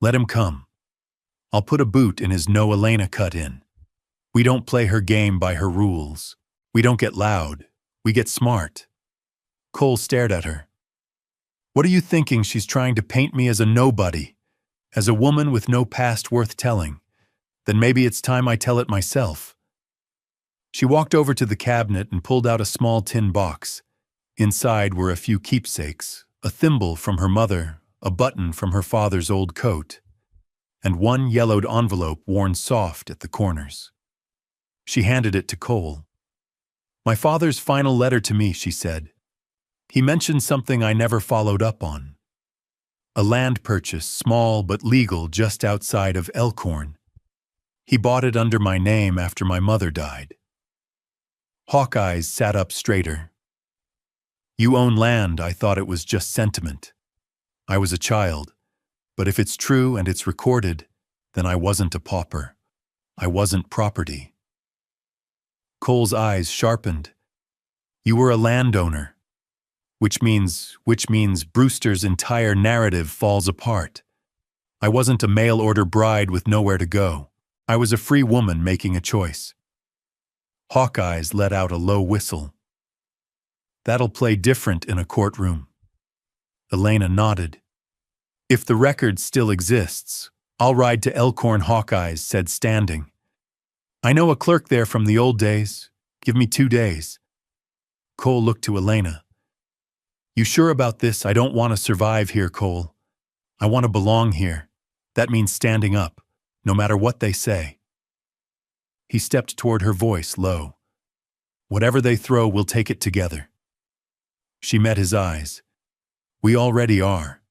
Let him come. I'll put a boot in his no Elena cut in. We don't play her game by her rules. We don't get loud. We get smart. Cole stared at her. What are you thinking? She's trying to paint me as a nobody, as a woman with no past worth telling. Then maybe it's time I tell it myself. She walked over to the cabinet and pulled out a small tin box. Inside were a few keepsakes, a thimble from her mother, a button from her father's old coat, and one yellowed envelope worn soft at the corners. She handed it to Cole. My father's final letter to me, she said. He mentioned something I never followed up on. A land purchase, small but legal, just outside of Elkhorn. He bought it under my name after my mother died. Hawkeyes sat up straighter. You own land. I thought it was just sentiment. I was a child, but if it's true and it's recorded, then I wasn't a pauper. I wasn't property. Cole's eyes sharpened. You were a landowner, which means Brewster's entire narrative falls apart. I wasn't a mail-order bride with nowhere to go. I was a free woman making a choice. Hawkeyes let out a low whistle. That'll play different in a courtroom. Elena nodded. If the record still exists, I'll ride to Elkhorn, Hawkeyes said, standing. I know a clerk there from the old days. Give me 2 days. Cole looked to Elena. You sure about this? I don't want to survive here, Cole. I want to belong here. That means standing up, no matter what they say. He stepped toward her, voice low. Whatever they throw, we'll take it together. She met his eyes. We already are.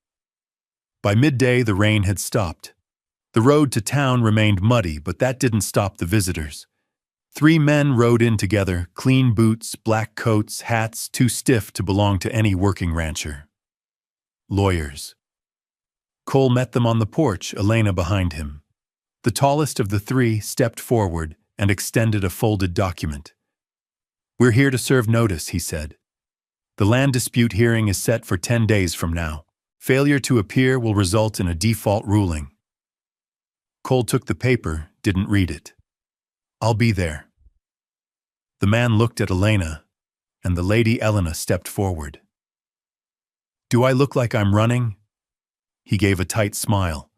By midday, the rain had stopped. The road to town remained muddy, but that didn't stop the visitors. 3 men rode in together, clean boots, black coats, hats, too stiff to belong to any working rancher. Lawyers. Cole met them on the porch, Elena behind him. The tallest of the 3 stepped forward and extended a folded document. We're here to serve notice, he said. The land dispute hearing is set for 10 days from now. Failure to appear will result in a default ruling. Cole took the paper, didn't read it. I'll be there. The man looked at Elena, and the Lady Elena stepped forward. Do I look like I'm running? He gave a tight smile.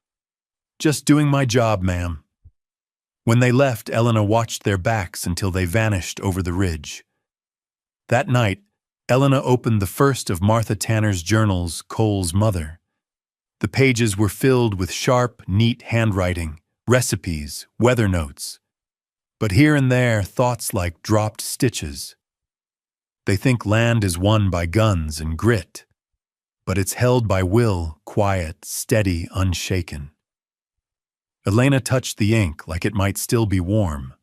Just doing my job, ma'am. When they left, Elena watched their backs until they vanished over the ridge. That night, Elena opened the first of Martha Tanner's journals, Cole's mother. The pages were filled with sharp, neat handwriting, recipes, weather notes. But here and there, thoughts like dropped stitches. They think land is won by guns and grit, but it's held by will, quiet, steady, unshaken. Elena touched the ink like it might still be warm.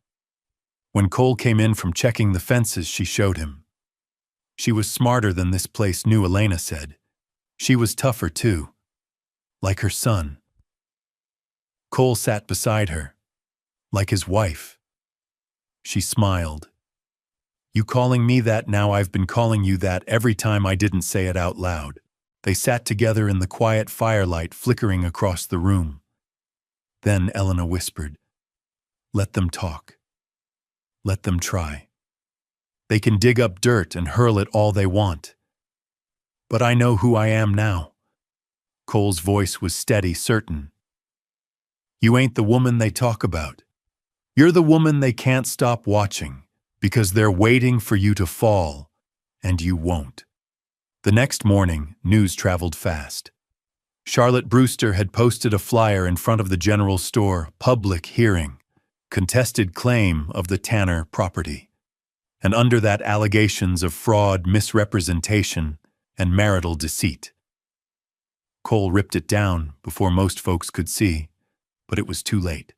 When Cole came in from checking the fences, she showed him. She was smarter than this place knew, Elena said. She was tougher, too. Like her son. Cole sat beside her. Like his wife. She smiled. You calling me that now? I've been calling you that every time I didn't say it out loud. They sat together in the quiet firelight flickering across the room. Then Elena whispered, "Let them talk. Let them try. They can dig up dirt and hurl it all they want. But I know who I am now." Cole's voice was steady, certain. "You ain't the woman they talk about. You're the woman they can't stop watching, because they're waiting for you to fall, and you won't." The next morning, news traveled fast. Charlotte Brewster had posted a flyer in front of the general store, public hearing, contested claim of the Tanner property. And under that, allegations of fraud, misrepresentation, and marital deceit. Cole ripped it down before most folks could see, but it was too late.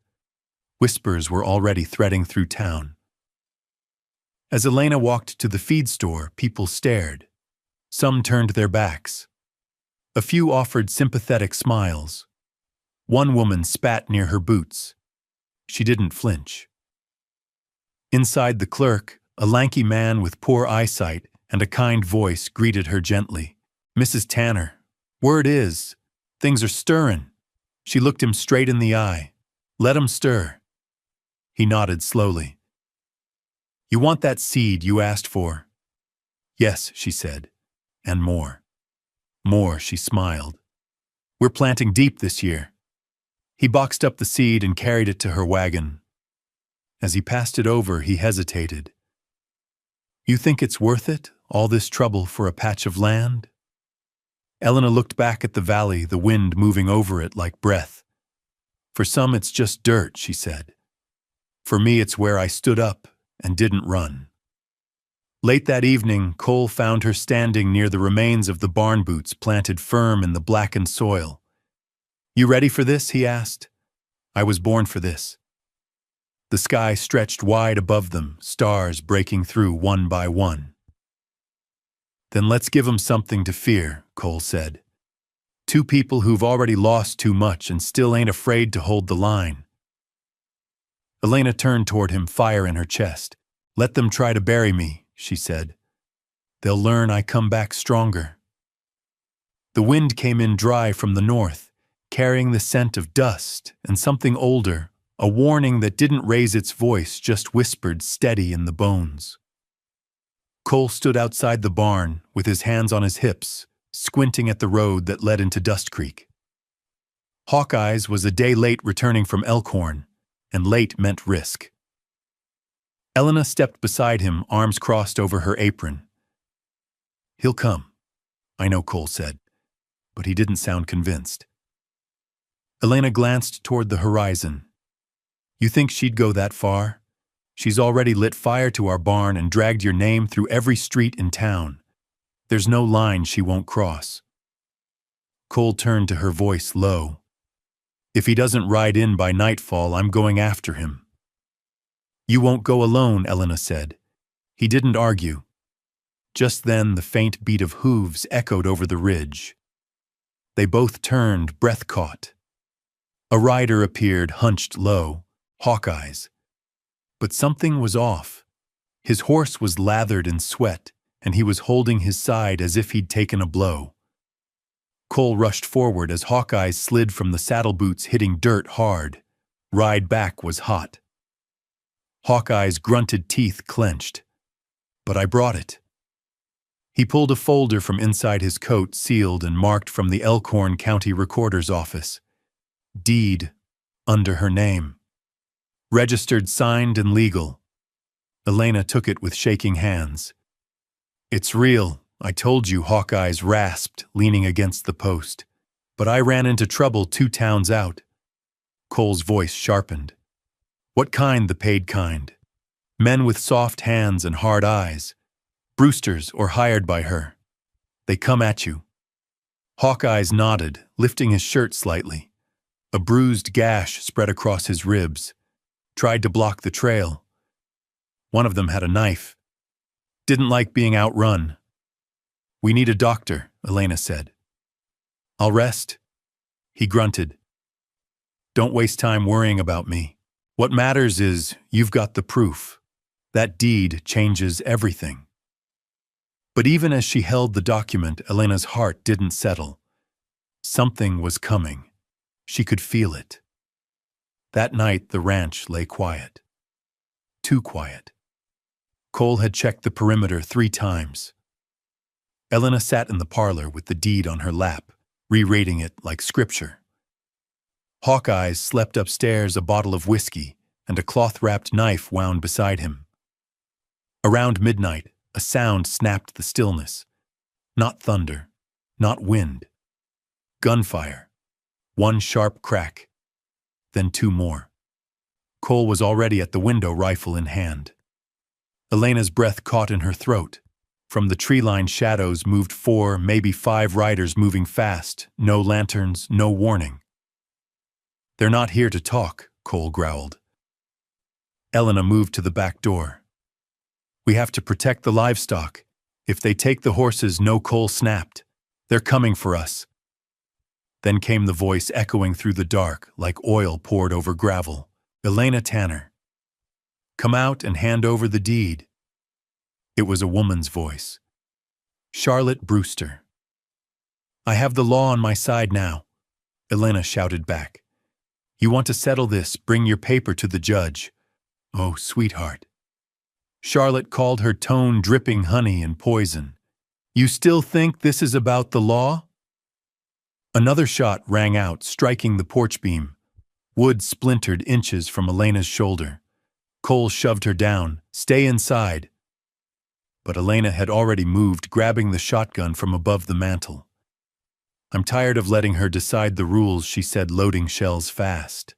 Whispers were already threading through town. As Elena walked to the feed store, people stared. Some turned their backs. A few offered sympathetic smiles. One woman spat near her boots. She didn't flinch. Inside, the clerk, a lanky man with poor eyesight and a kind voice, greeted her gently. "Mrs. Tanner, word is, things are stirrin'." She looked him straight in the eye. "Let 'em stir." He nodded slowly. "You want that seed you asked for?" "Yes," she said. "And more." "More," she smiled. "We're planting deep this year." He boxed up the seed and carried it to her wagon. As he passed it over, he hesitated. "You think it's worth it, all this trouble for a patch of land?" Elena looked back at the valley, the wind moving over it like breath. "For some it's just dirt," she said. "For me it's where I stood up and didn't run." Late that evening, Cole found her standing near the remains of the barn boots planted firm in the blackened soil. "You ready for this?" he asked. "I was born for this." The sky stretched wide above them, stars breaking through one by one. "Then let's give 'em something to fear," Cole said. "Two people who've already lost too much and still ain't afraid to hold the line." Elena turned toward him, fire in her chest. "Let them try to bury me," she said. "They'll learn I come back stronger." The wind came in dry from the north, carrying the scent of dust and something older, a warning that didn't raise its voice, just whispered steady in the bones. Cole stood outside the barn with his hands on his hips, squinting at the road that led into Dust Creek. Hawkeye's was a day late returning from Elkhorn, and late meant risk. Elena stepped beside him, arms crossed over her apron. "He'll come," I know, Cole said, but he didn't sound convinced. Elena glanced toward the horizon. "You think she'd go that far? She's already lit fire to our barn and dragged your name through every street in town. There's no line she won't cross." Cole turned to her, voice low. "If he doesn't ride in by nightfall, I'm going after him." "You won't go alone," Elena said. He didn't argue. Just then, the faint beat of hooves echoed over the ridge. They both turned, breath caught. A rider appeared, hunched low, Hawkeye's. But something was off. His horse was lathered in sweat, and he was holding his side as if he'd taken a blow. Cole rushed forward as Hawkeye slid from the saddle boots, hitting dirt hard. Ride back was hot. Hawkeye's grunted teeth clenched. "But I brought it." He pulled a folder from inside his coat, sealed and marked from the Elkhorn County Recorder's office. Deed, under her name. Registered, signed, and legal. Elena took it with shaking hands. "It's real, I told you," Hawkeye's rasped, leaning against the post. "But I ran into trouble 2 towns out." Cole's voice sharpened. "What kind? The paid kind? Men with soft hands and hard eyes. Brewsters or hired by her. They come at you." Hawkeye's nodded, lifting his shirt slightly. A bruised gash spread across his ribs. Tried to block the trail. One of them had a knife. Didn't like being outrun. We need a doctor, Elena said. I'll rest. He grunted. Don't waste time worrying about me. What matters is you've got the proof. That deed changes everything. But even as she held the document, Elena's heart didn't settle. Something was coming. She could feel it. That night, the ranch lay quiet. Too quiet. Cole had checked the perimeter 3 times. Elena sat in the parlor with the deed on her lap, rereading it like scripture. Hawkeyes slept upstairs, a bottle of whiskey and a cloth-wrapped knife wound beside him. Around midnight, a sound snapped the stillness. Not thunder, not wind. Gunfire. 1 sharp crack, then 2 more. Cole was already at the window, rifle in hand. Elena's breath caught in her throat. From the tree-lined shadows moved 4, maybe 5 riders moving fast, no lanterns, no warning. They're not here to talk, Cole growled. Elena moved to the back door. We have to protect the livestock. If they take the horses, no, Cole snapped. They're coming for us. Then came the voice echoing through the dark like oil poured over gravel. Elena Tanner. Come out and hand over the deed. It was a woman's voice. Charlotte Brewster. I have the law on my side now, Elena shouted back. You want to settle this, bring your paper to the judge. Oh, sweetheart. Charlotte called, her tone dripping honey and poison. You still think this is about the law? Another shot rang out, striking the porch beam. Wood splintered inches from Elena's shoulder. Cole shoved her down. Stay inside. But Elena had already moved, grabbing the shotgun from above the mantel. I'm tired of letting her decide the rules, she said, loading shells fast.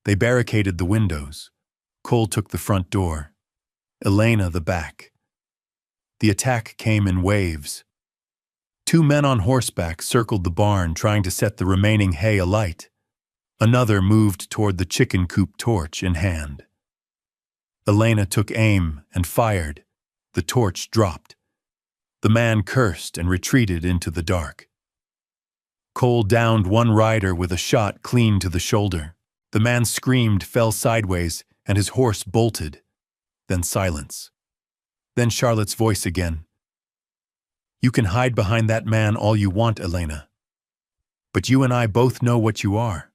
They barricaded the windows. Cole took the front door. Elena the back. The attack came in waves. 2 men on horseback circled the barn, trying to set the remaining hay alight. Another moved toward the chicken coop, torch in hand. Elena took aim and fired. The torch dropped. The man cursed and retreated into the dark. Cole downed 1 rider with a shot clean to the shoulder. The man screamed, fell sideways, and his horse bolted. Then silence. Then Charlotte's voice again. You can hide behind that man all you want, Elena. But you and I both know what you are.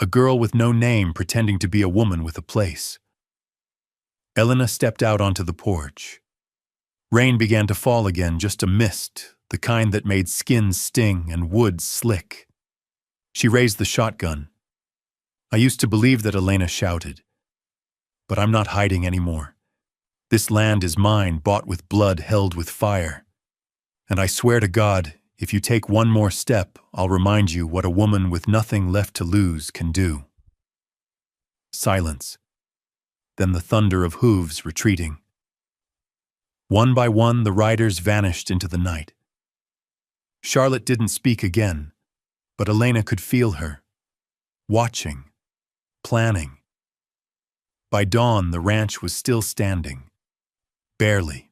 A girl with no name pretending to be a woman with a place. Elena stepped out onto the porch. Rain began to fall again, just a mist, the kind that made skin sting and wood slick. She raised the shotgun. I used to believe that, Elena shouted. But I'm not hiding anymore. This land is mine, bought with blood, held with fire. And I swear to God, if you take 1 more step, I'll remind you what a woman with nothing left to lose can do. Silence. Then the thunder of hooves retreating. 1 by 1, the riders vanished into the night. Charlotte didn't speak again, but Elena could feel her. Watching. Planning. By dawn, the ranch was still standing. Barely.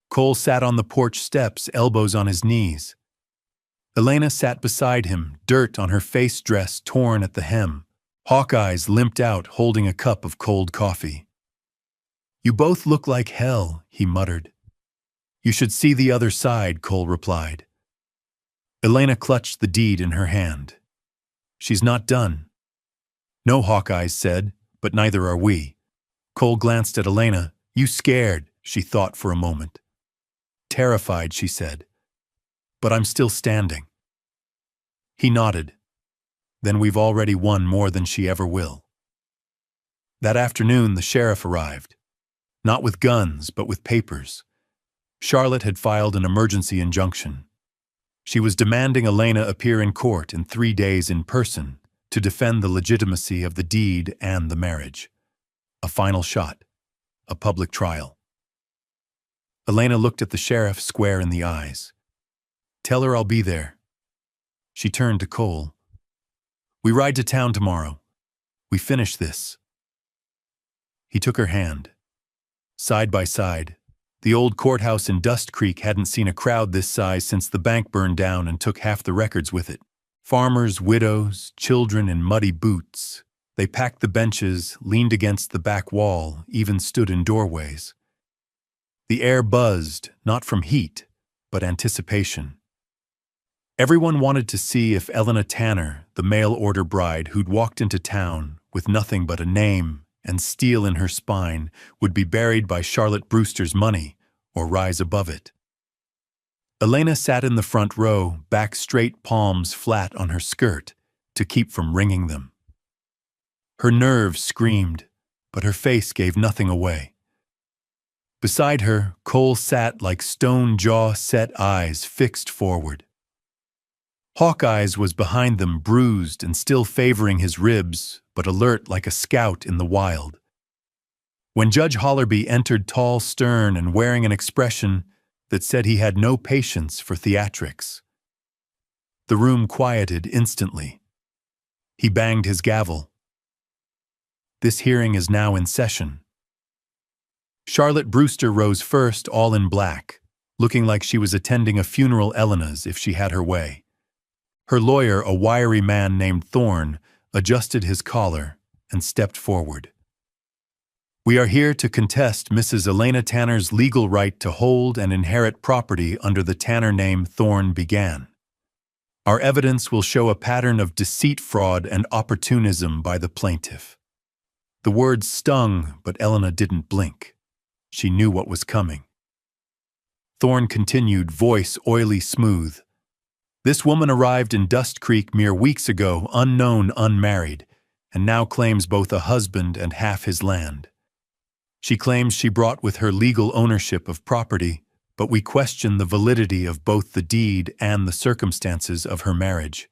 Cole sat on the porch steps, elbows on his knees. Elena sat beside him, dirt on her face dress torn at the hem. Hawkeyes limped out, holding a cup of cold coffee. You both look like hell, he muttered. You should see the other side, Cole replied. Elena clutched the deed in her hand. She's not done. No, Hawkeyes said, but neither are we. Cole glanced at Elena. You scared, she thought for a moment. Terrified, she said. But I'm still standing. He nodded. Then we've already won more than she ever will. That afternoon, the sheriff arrived. Not with guns, but with papers. Charlotte had filed an emergency injunction. She was demanding Elena appear in court in 3 days in person to defend the legitimacy of the deed and the marriage. A final shot. A public trial. Elena looked at the sheriff square in the eyes. Tell her I'll be there. She turned to Cole. We ride to town tomorrow. We finish this. He took her hand. Side by side, The old courthouse in Dust Creek hadn't seen a crowd this size since the bank burned down and took half the records with it. Farmers, widows, children in muddy boots. They packed the benches, leaned against the back wall, even stood in doorways. The air buzzed, not from heat, but anticipation. Everyone wanted to see if Elena Tanner, the mail-order bride who'd walked into town with nothing but a name and steel in her spine, would be buried by Charlotte Brewster's money or rise above it. Elena sat in the front row, back straight, palms flat on her skirt, to keep from wringing them. Her nerves screamed, but her face gave nothing away. Beside her, Cole sat like stone jaw, set eyes fixed forward. Hawkeyes was behind them, bruised and still favoring his ribs, but alert like a scout in the wild. When Judge Hollerby entered, tall, stern, and wearing an expression that said he had no patience for theatrics, the room quieted instantly. He banged his gavel. This hearing is now in session. Charlotte Brewster rose first, all in black, looking like she was attending a funeral Elena's if she had her way. Her lawyer, a wiry man named Thorne, adjusted his collar and stepped forward. "We are here to contest Mrs. Elena Tanner's legal right to hold and inherit property under the Tanner name," Thorne began. "Our evidence will show a pattern of deceit, fraud, and opportunism by the plaintiff." The words stung, but Elena didn't blink. She knew what was coming. Thorne continued, voice oily smooth. "This woman arrived in Dust Creek mere weeks ago, unknown, unmarried, and now claims both a husband and half his land. She claims she brought with her legal ownership of property, but we question the validity of both the deed and the circumstances of her marriage."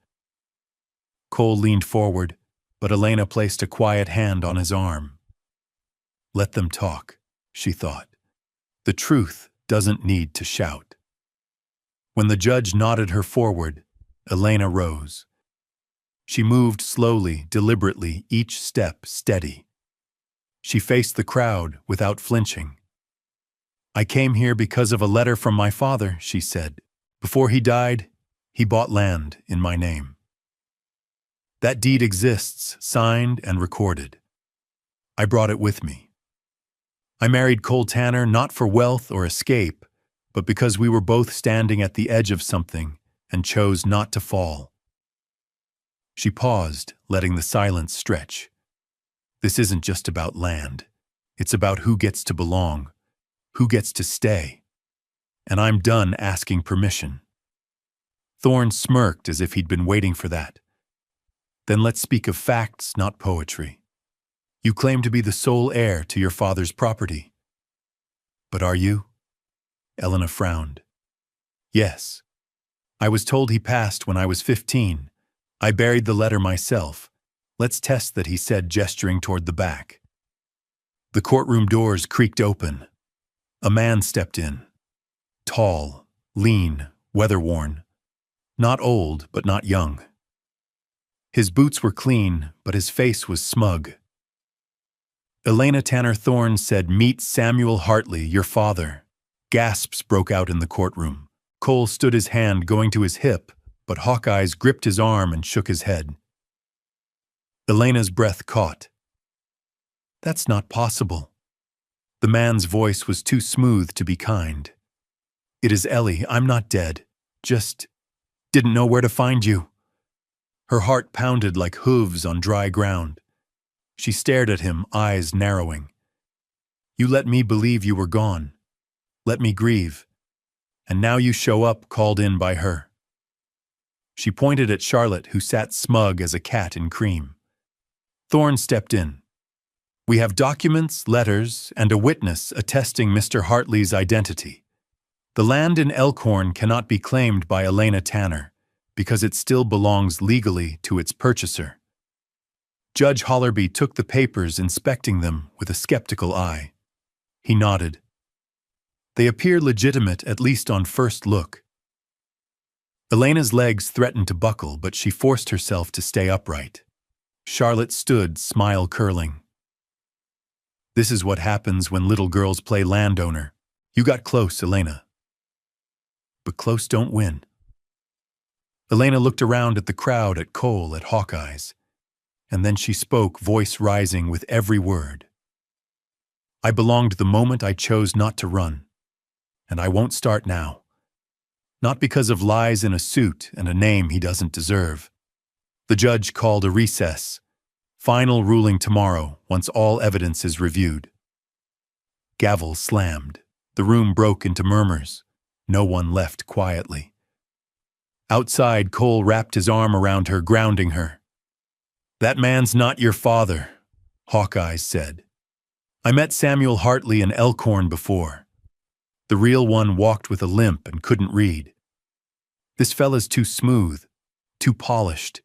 Cole leaned forward, but Elena placed a quiet hand on his arm. "Let them talk," she thought. "The truth doesn't need to shout." When the judge nodded her forward, Elena rose. She moved slowly, deliberately, each step steady. She faced the crowd without flinching. "I came here because of a letter from my father," she said. "Before he died, he bought land in my name. That deed exists, signed and recorded. I brought it with me. I married Cole Tanner not for wealth or escape, but because we were both standing at the edge of something and chose not to fall." She paused, letting the silence stretch. "This isn't just about land. It's about who gets to belong, who gets to stay. And I'm done asking permission." Thorne smirked as if he'd been waiting for that. "Then let's speak of facts, not poetry. You claim to be the sole heir to your father's property. But are you?" Elena frowned. "Yes. I was told he passed when I was 15. I buried the letter myself. Let's test that," he said, gesturing toward the back. The courtroom doors creaked open. A man stepped in. Tall, lean, weather-worn. Not old, but not young. His boots were clean, but his face was smug. "Elena Tanner," Thorne said, "meet Samuel Hartley, your father." Gasps broke out in the courtroom. Cole stood his hand going to his hip, but Hawkeyes gripped his arm and shook his head. Elena's breath caught. "That's not possible." The man's voice was too smooth to be kind. "It is Ellie. I'm not dead. Just didn't know where to find you." Her heart pounded like hooves on dry ground. She stared at him, eyes narrowing. "You let me believe you were gone. Let me grieve. And now you show up, called in by her." She pointed at Charlotte, who sat smug as a cat in cream. Thorne stepped in. "We have documents, letters, and a witness attesting Mr. Hartley's identity. The land in Elkhorn cannot be claimed by Elena Tanner because it still belongs legally to its purchaser." Judge Hollerby took the papers, inspecting them with a skeptical eye. He nodded. "They appear legitimate, at least on first look." Elena's legs threatened to buckle, but she forced herself to stay upright. Charlotte stood, smile curling. "This is what happens when little girls play landowner. You got close, Elena. But close don't win. Elena looked around at the crowd, at Cole, at Hawkeye's, and then she spoke, voice rising with every word. I belonged the moment I chose not to run, and I won't start now. Not because of lies in a suit and a name he doesn't deserve. The judge called a recess. Final ruling tomorrow, once all evidence is reviewed. Gavel slammed. The room broke into murmurs. No one left quietly. Outside, Cole wrapped his arm around her, grounding her. That man's not your father, Hawkeye said. I met Samuel Hartley in Elkhorn before. The real one walked with a limp and couldn't read. This fella's too smooth, too polished.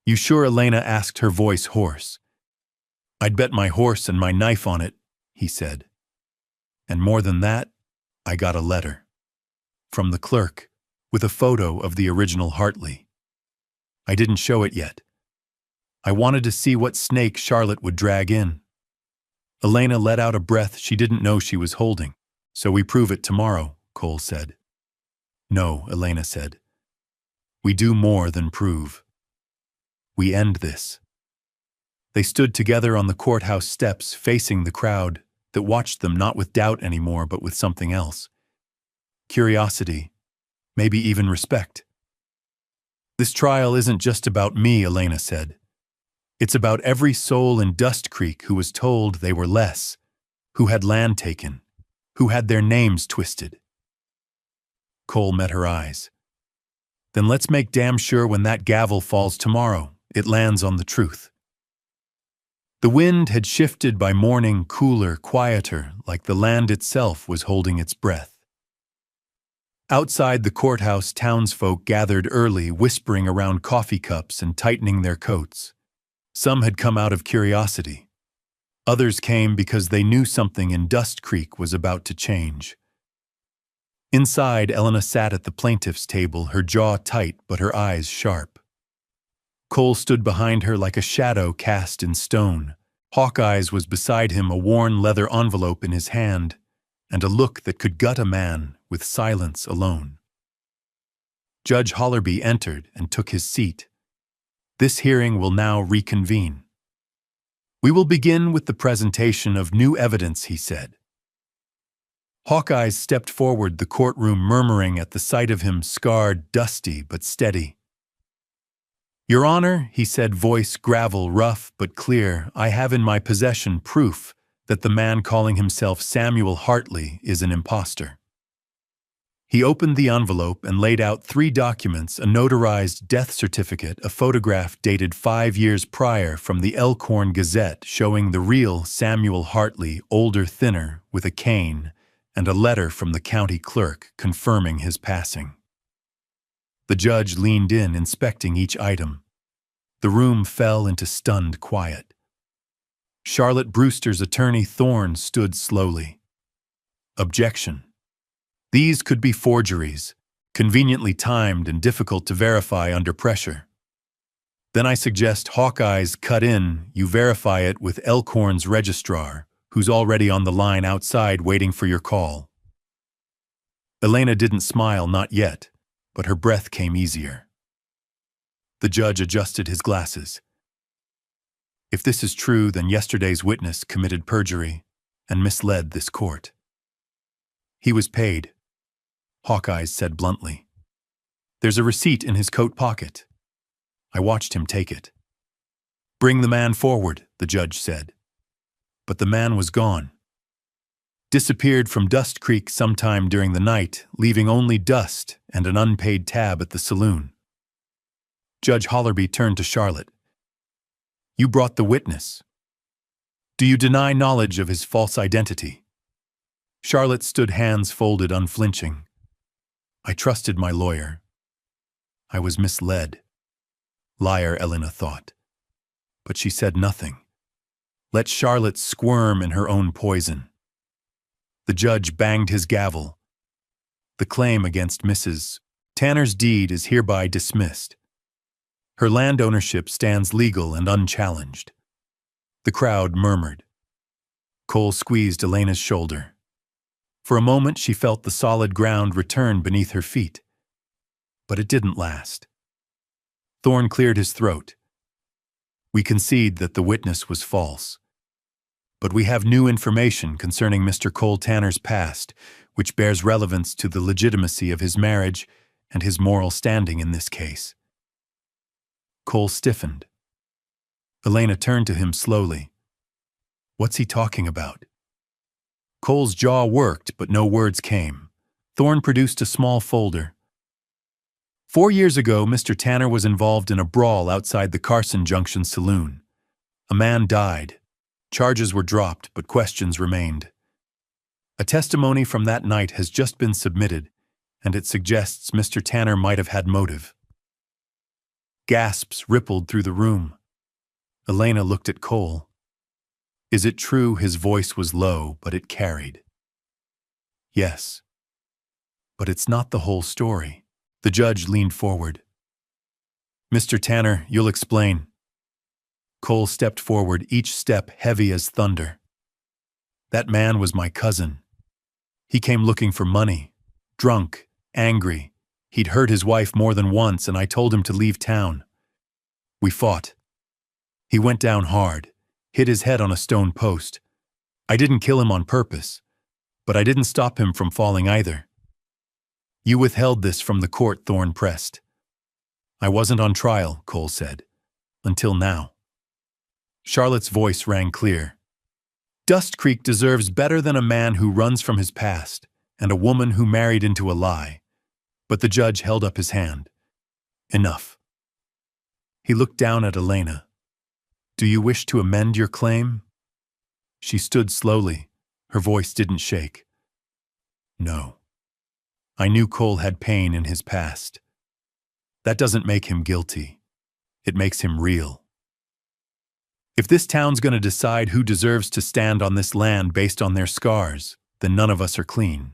You sure, Elena asked, her voice hoarse. I'd bet my horse and my knife on it, he said. And more than that, I got a letter. From the clerk, with a photo of the original Hartley. I didn't show it yet. I wanted to see what snake Charlotte would drag in. Elena let out a breath she didn't know she was holding. So we prove it tomorrow, Cole said. No, Elena said. We do more than prove. We end this. They stood together on the courthouse steps, facing the crowd that watched them, not with doubt anymore, but with something else. Curiosity, maybe even respect. This trial isn't just about me, Elena said. It's about every soul in Dust Creek who was told they were less, who had land taken, who had their names twisted. Cole met her eyes. Then let's make damn sure when that gavel falls tomorrow, it lands on the truth. The wind had shifted by morning, cooler, quieter, like the land itself was holding its breath. Outside the courthouse, townsfolk gathered early, whispering around coffee cups and tightening their coats. Some had come out of curiosity. Others came because they knew something in Dust Creek was about to change. Inside, Elena sat at the plaintiff's table, her jaw tight but her eyes sharp. Cole stood behind her like a shadow cast in stone. Hawkeye's was beside him, a worn leather envelope in his hand, and a look that could gut a man with silence alone. Judge Hollerby entered and took his seat. This hearing will now reconvene. We will begin with the presentation of new evidence, he said. Hawkeye stepped forward, the courtroom murmuring at the sight of him, scarred, dusty, but steady. Your Honor, he said, voice gravel, rough but clear, I have in my possession proof that the man calling himself Samuel Hartley is an imposter. He opened the envelope and laid out 3 documents, a notarized death certificate, a photograph dated 5 years prior from the Elkhorn Gazette showing the real Samuel Hartley, older, thinner, with a cane, and a letter from the county clerk confirming his passing. The judge leaned in, inspecting each item. The room fell into stunned quiet. Charlotte Brewster's attorney, Thorne, stood slowly. Objection. These could be forgeries, conveniently timed and difficult to verify under pressure. Then I suggest Hawkeye's cut in, you verify it with Elkhorn's registrar, who's already on the line outside waiting for your call. Elena didn't smile, not yet, but her breath came easier. The judge adjusted his glasses. If this is true, then yesterday's witness committed perjury and misled this court. He was paid, Hawkeye said bluntly. There's a receipt in his coat pocket. I watched him take it. Bring the man forward, the judge said. But the man was gone. Disappeared from Dust Creek sometime during the night, leaving only dust and an unpaid tab at the saloon. Judge Hollerby turned to Charlotte. You brought the witness. Do you deny knowledge of his false identity? Charlotte stood, hands folded, unflinching. I trusted my lawyer. I was misled. Liar, Elena thought. But she said nothing. Let Charlotte squirm in her own poison. The judge banged his gavel. The claim against Mrs. Tanner's deed is hereby dismissed. Her land ownership stands legal and unchallenged. The crowd murmured. Cole squeezed Elena's shoulder. For a moment she felt the solid ground return beneath her feet. But it didn't last. Thorne cleared his throat. We concede that the witness was false. But we have new information concerning Mr. Cole Tanner's past, which bears relevance to the legitimacy of his marriage and his moral standing in this case. Cole stiffened. Elena turned to him slowly. What's he talking about? Cole's jaw worked, but no words came. Thorne produced a small folder. 4 years ago, Mr. Tanner was involved in a brawl outside the Carson Junction saloon. A man died. Charges were dropped, but questions remained. A testimony from that night has just been submitted, and it suggests Mr. Tanner might have had motive. Gasps rippled through the room. Elena looked at Cole. Is it true his voice was low, but it carried? Yes. But it's not the whole story. The judge leaned forward. Mr. Tanner, you'll explain. Cole stepped forward, each step heavy as thunder. That man was my cousin. He came looking for money, drunk, angry. He'd hurt his wife more than once, and I told him to leave town. We fought. He went down hard, hit his head on a stone post. I didn't kill him on purpose, but I didn't stop him from falling either. You withheld this from the court, Thorne pressed. I wasn't on trial, Cole said. Until now. Charlotte's voice rang clear. Dust Creek deserves better than a man who runs from his past and a woman who married into a lie. But the judge held up his hand. Enough. He looked down at Elena. Do you wish to amend your claim? She stood slowly. Her voice didn't shake. No. I knew Cole had pain in his past. That doesn't make him guilty. It makes him real. If this town's going to decide who deserves to stand on this land based on their scars, then none of us are clean.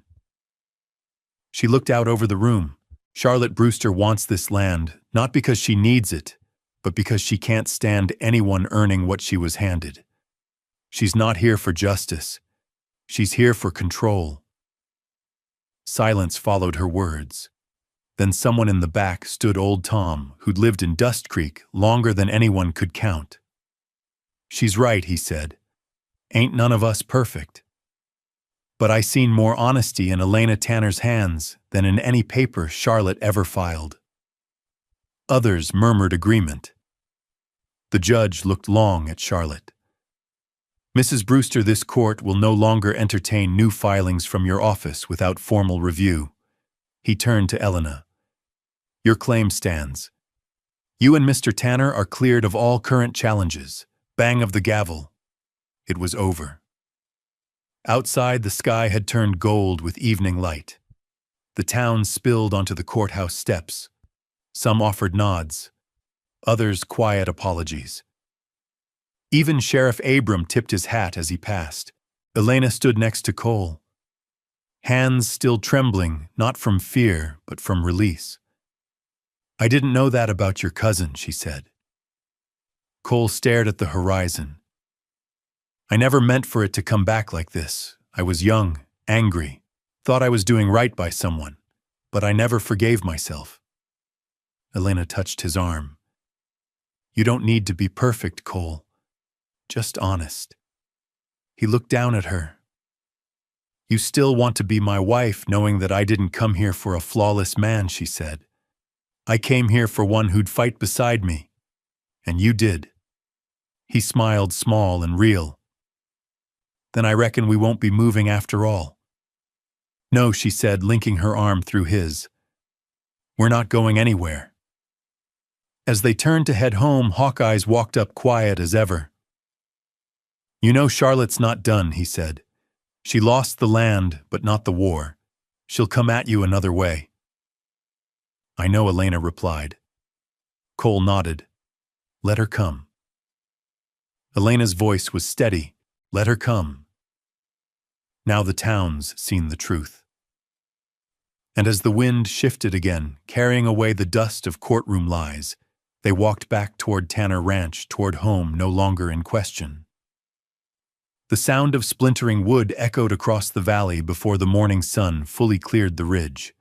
She looked out over the room. Charlotte Brewster wants this land, not because she needs it, but because she can't stand anyone earning what she was handed. She's not here for justice. She's here for control. Silence followed her words. Then someone in the back stood old Tom, who'd lived in Dust Creek longer than anyone could count. She's right, he said. Ain't none of us perfect. But I seen more honesty in Elena Tanner's hands than in any paper Charlotte ever filed. Others murmured agreement. The judge looked long at Charlotte. Mrs. Brewster, this court will no longer entertain new filings from your office without formal review. He turned to Elena. Your claim stands. You and Mr. Tanner are cleared of all current challenges. Bang of the gavel. It was over. Outside, the sky had turned gold with evening light. The town spilled onto the courthouse steps. Some offered nods, others quiet apologies. Even Sheriff Abram tipped his hat as he passed. Elena stood next to Cole, hands still trembling, not from fear, but from release. I didn't know that about your cousin, she said. Cole stared at the horizon. I never meant for it to come back like this. I was young, angry, thought I was doing right by someone, but I never forgave myself. Elena touched his arm. You don't need to be perfect, Cole. Just honest. He looked down at her. You still want to be my wife, knowing that I didn't come here for a flawless man, she said. I came here for one who'd fight beside me. And you did. He smiled small and real. Then I reckon we won't be moving after all. No, she said, linking her arm through his. We're not going anywhere. As they turned to head home, Hawkeyes walked up quiet as ever. You know Charlotte's not done, he said. She lost the land, but not the war. She'll come at you another way. I know, Elena replied. Cole nodded. Let her come. Elena's voice was steady. Let her come. Now the town's seen the truth. And as the wind shifted again, carrying away the dust of courtroom lies, they walked back toward Tanner Ranch, toward home no longer in question. The sound of splintering wood echoed across the valley before the morning sun fully cleared the ridge.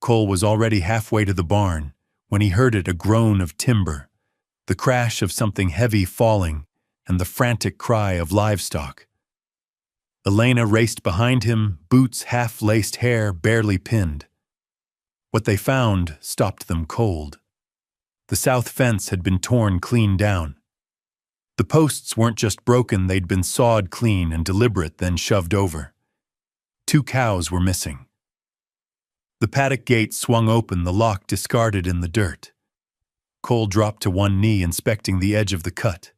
Cole was already halfway to the barn when he heard a groan of timber, the crash of something heavy falling, and the frantic cry of livestock. Elena raced behind him, boots half-laced, hair barely pinned. What they found stopped them cold. The south fence had been torn clean down. The posts weren't just broken, they'd been sawed clean and deliberate, then shoved over. 2 cows were missing. The paddock gate swung open, the lock discarded in the dirt. Cole dropped to one knee, inspecting the edge of the cut.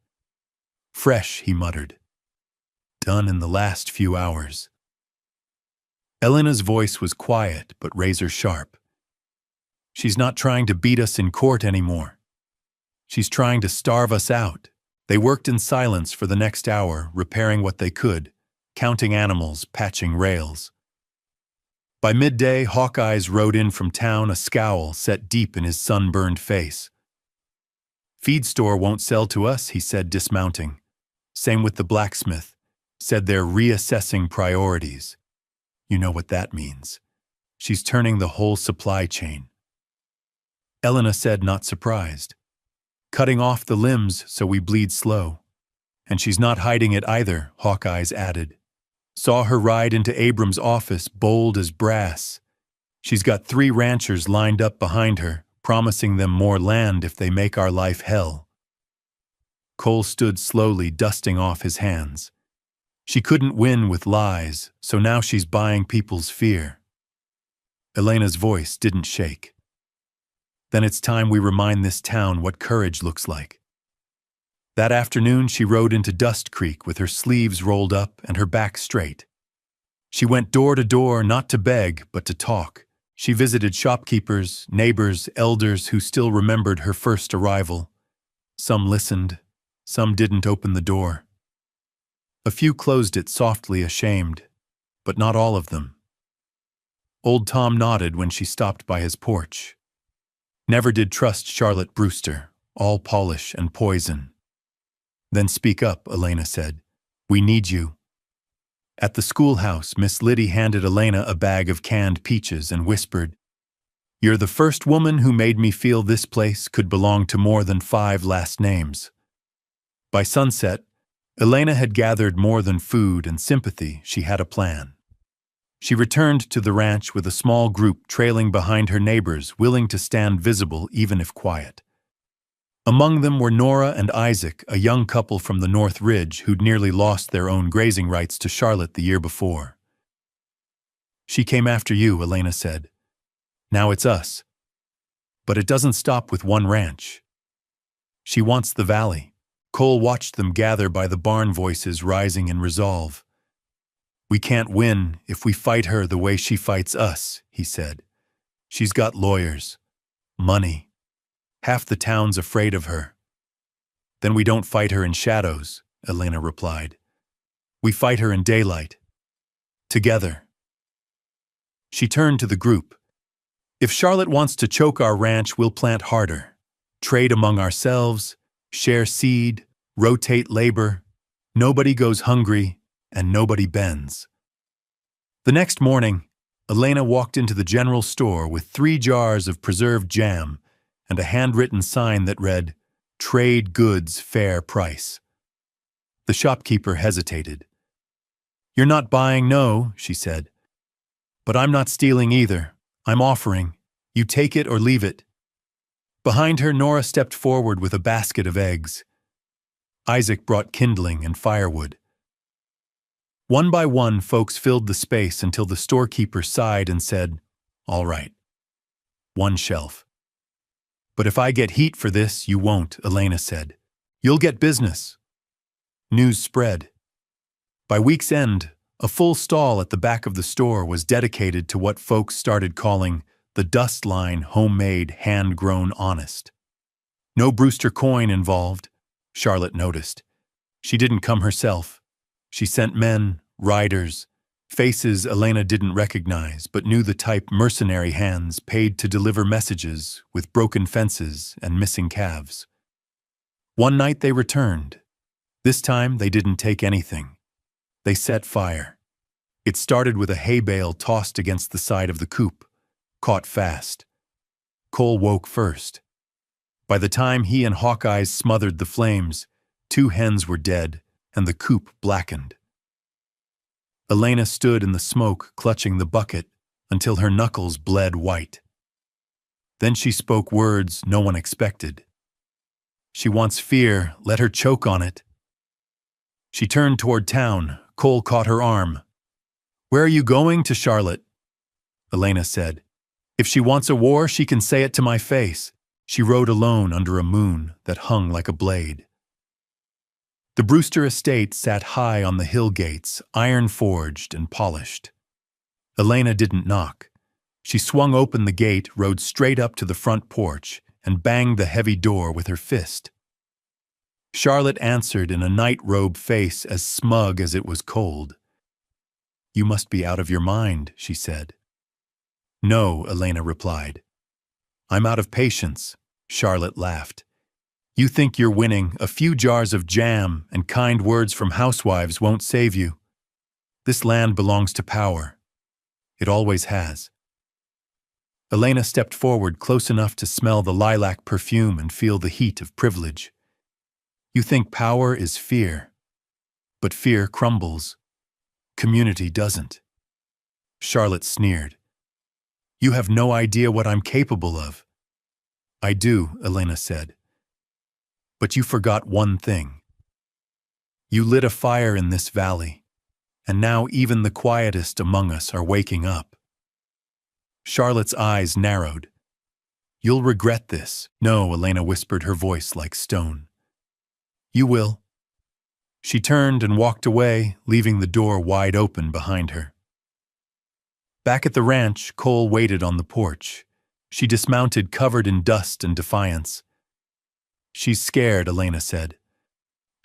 Fresh, he muttered. Done in the last few hours. Elena's voice was quiet but razor sharp. She's not trying to beat us in court anymore. She's trying to starve us out. They worked in silence for the next hour, repairing what they could, counting animals, patching rails. By midday, Hawkeyes rode in from town, a scowl set deep in his sunburned face. Feed store won't sell to us, he said, dismounting. Same with the blacksmith. Said they're reassessing priorities. You know what that means. She's turning the whole supply chain. Elena said, not surprised. Cutting off the limbs so we bleed slow. And she's not hiding it either, Hawkeyes added. Saw her ride into Abram's office, bold as brass. She's got 3 ranchers lined up behind her, promising them more land if they make our life hell. Cole stood slowly, dusting off his hands. She couldn't win with lies, so now she's buying people's fear. Elena's voice didn't shake. Then it's time we remind this town what courage looks like. That afternoon, she rode into Dust Creek with her sleeves rolled up and her back straight. She went door to door, not to beg, but to talk. She visited shopkeepers, neighbors, elders who still remembered her first arrival. Some listened, some didn't open the door. A few closed it softly, ashamed, but not all of them. Old Tom nodded when she stopped by his porch. Never did trust Charlotte Brewster, all polish and poison. Then speak up, Elena said. We need you. At the schoolhouse, Miss Liddy handed Elena a bag of canned peaches and whispered, You're the first woman who made me feel this place could belong to more than 5 last names. By sunset, Elena had gathered more than food and sympathy. She had a plan. She returned to the ranch with a small group trailing behind her neighbors, willing to stand visible even if quiet. Among them were Nora and Isaac, a young couple from the North Ridge who'd nearly lost their own grazing rights to Charlotte the year before. She came after you, Elena said. Now it's us. But it doesn't stop with one ranch. She wants the valley. Cole watched them gather by the barn, voices rising in resolve. We can't win if we fight her the way she fights us, he said. She's got lawyers, money. Half the town's afraid of her. Then we don't fight her in shadows, Elena replied. We fight her in daylight. Together. She turned to the group. If Charlotte wants to choke our ranch, we'll plant harder. Trade among ourselves, share seed, rotate labor. Nobody goes hungry, and nobody bends. The next morning, Elena walked into the general store with 3 jars of preserved jam and a handwritten sign that read, Trade goods, fair price. The shopkeeper hesitated. You're not buying, no, she said. But I'm not stealing either. I'm offering. You take it or leave it. Behind her, Nora stepped forward with a basket of eggs. Isaac brought kindling and firewood. One by one, folks filled the space until the storekeeper sighed and said, All right. 1 shelf. But if I get heat for this, you won't, Elena said. You'll get business. News spread. By week's end, a full stall at the back of the store was dedicated to what folks started calling the Dust Line homemade, hand-grown honest. No Brewster coin involved, Charlotte noticed. She didn't come herself. She sent men, riders, faces Elena didn't recognize but knew the type, mercenary hands paid to deliver messages with broken fences and missing calves. One night they returned. This time they didn't take anything. They set fire. It started with a hay bale tossed against the side of the coop, caught fast. Cole woke first. By the time he and Hawkeye smothered the flames, 2 hens were dead and the coop blackened. Elena stood in the smoke, clutching the bucket until her knuckles bled white. Then she spoke words no one expected. She wants fear, let her choke on it. She turned toward town. Cole caught her arm. "Where are you going? To Charlotte?" Elena said. "If she wants a war, she can say it to my face." She rode alone under a moon that hung like a blade. The Brewster estate sat high on the hill gates, iron-forged and polished. Elena didn't knock. She swung open the gate, rode straight up to the front porch, and banged the heavy door with her fist. Charlotte answered in a night-robe face as smug as it was cold. "You must be out of your mind," she said. "No," Elena replied. "I'm out of patience," Charlotte laughed. "You think you're winning. A few jars of jam and kind words from housewives won't save you. This land belongs to power. It always has." Elena stepped forward close enough to smell the lilac perfume and feel the heat of privilege. "You think power is fear. But fear crumbles. Community doesn't." Charlotte sneered. "You have no idea what I'm capable of." "I do," Elena said. "But you forgot one thing. You lit a fire in this valley, and now even the quietest among us are waking up." Charlotte's eyes narrowed. "You'll regret this." "No," Elena whispered, her voice like stone. "You will." She turned and walked away, leaving the door wide open behind her. Back at the ranch, Cole waited on the porch. She dismounted, covered in dust and defiance. "She's scared," Elena said.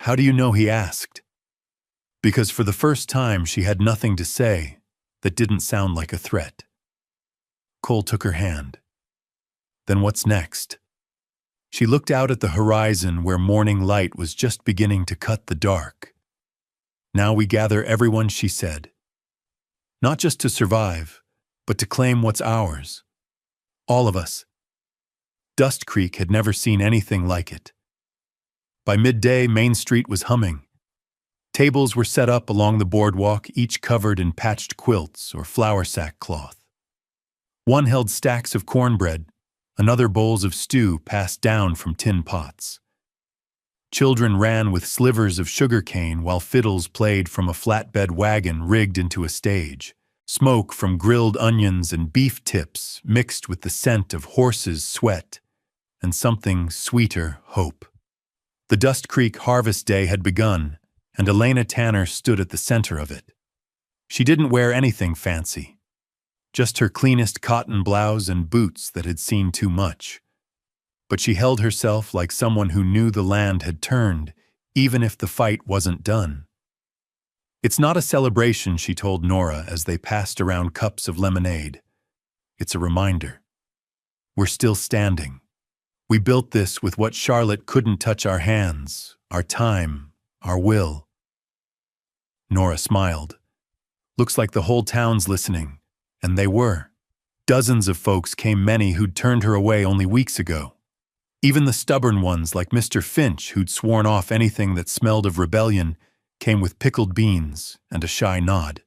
"How do you know?" he asked. Because for the first time she had nothing to say that didn't sound like a threat. Cole took her hand. "Then what's next?" She looked out at the horizon where morning light was just beginning to cut the dark. "Now we gather everyone," she said. "Not just to survive, but to claim what's ours. All of us." Dust Creek had never seen anything like it. By midday, Main Street was humming. Tables were set up along the boardwalk, each covered in patched quilts or flour sack cloth. One held stacks of cornbread, another bowls of stew passed down from tin pots. Children ran with slivers of sugar cane while fiddles played from a flatbed wagon rigged into a stage. Smoke from grilled onions and beef tips mixed with the scent of horses' sweat and something sweeter, hope. The Dust Creek Harvest Day had begun, and Elena Tanner stood at the center of it. She didn't wear anything fancy. Just her cleanest cotton blouse and boots that had seen too much. But she held herself like someone who knew the land had turned, even if the fight wasn't done. "It's not a celebration," she told Nora as they passed around cups of lemonade. "It's a reminder. We're still standing. We built this with what Charlotte couldn't touch: our hands, our time, our will." Nora smiled. "Looks like the whole town's listening." And they were. Dozens of folks came, many who'd turned her away only weeks ago. Even the stubborn ones like Mr. Finch, who'd sworn off anything that smelled of rebellion, came with pickled beans and a shy nod.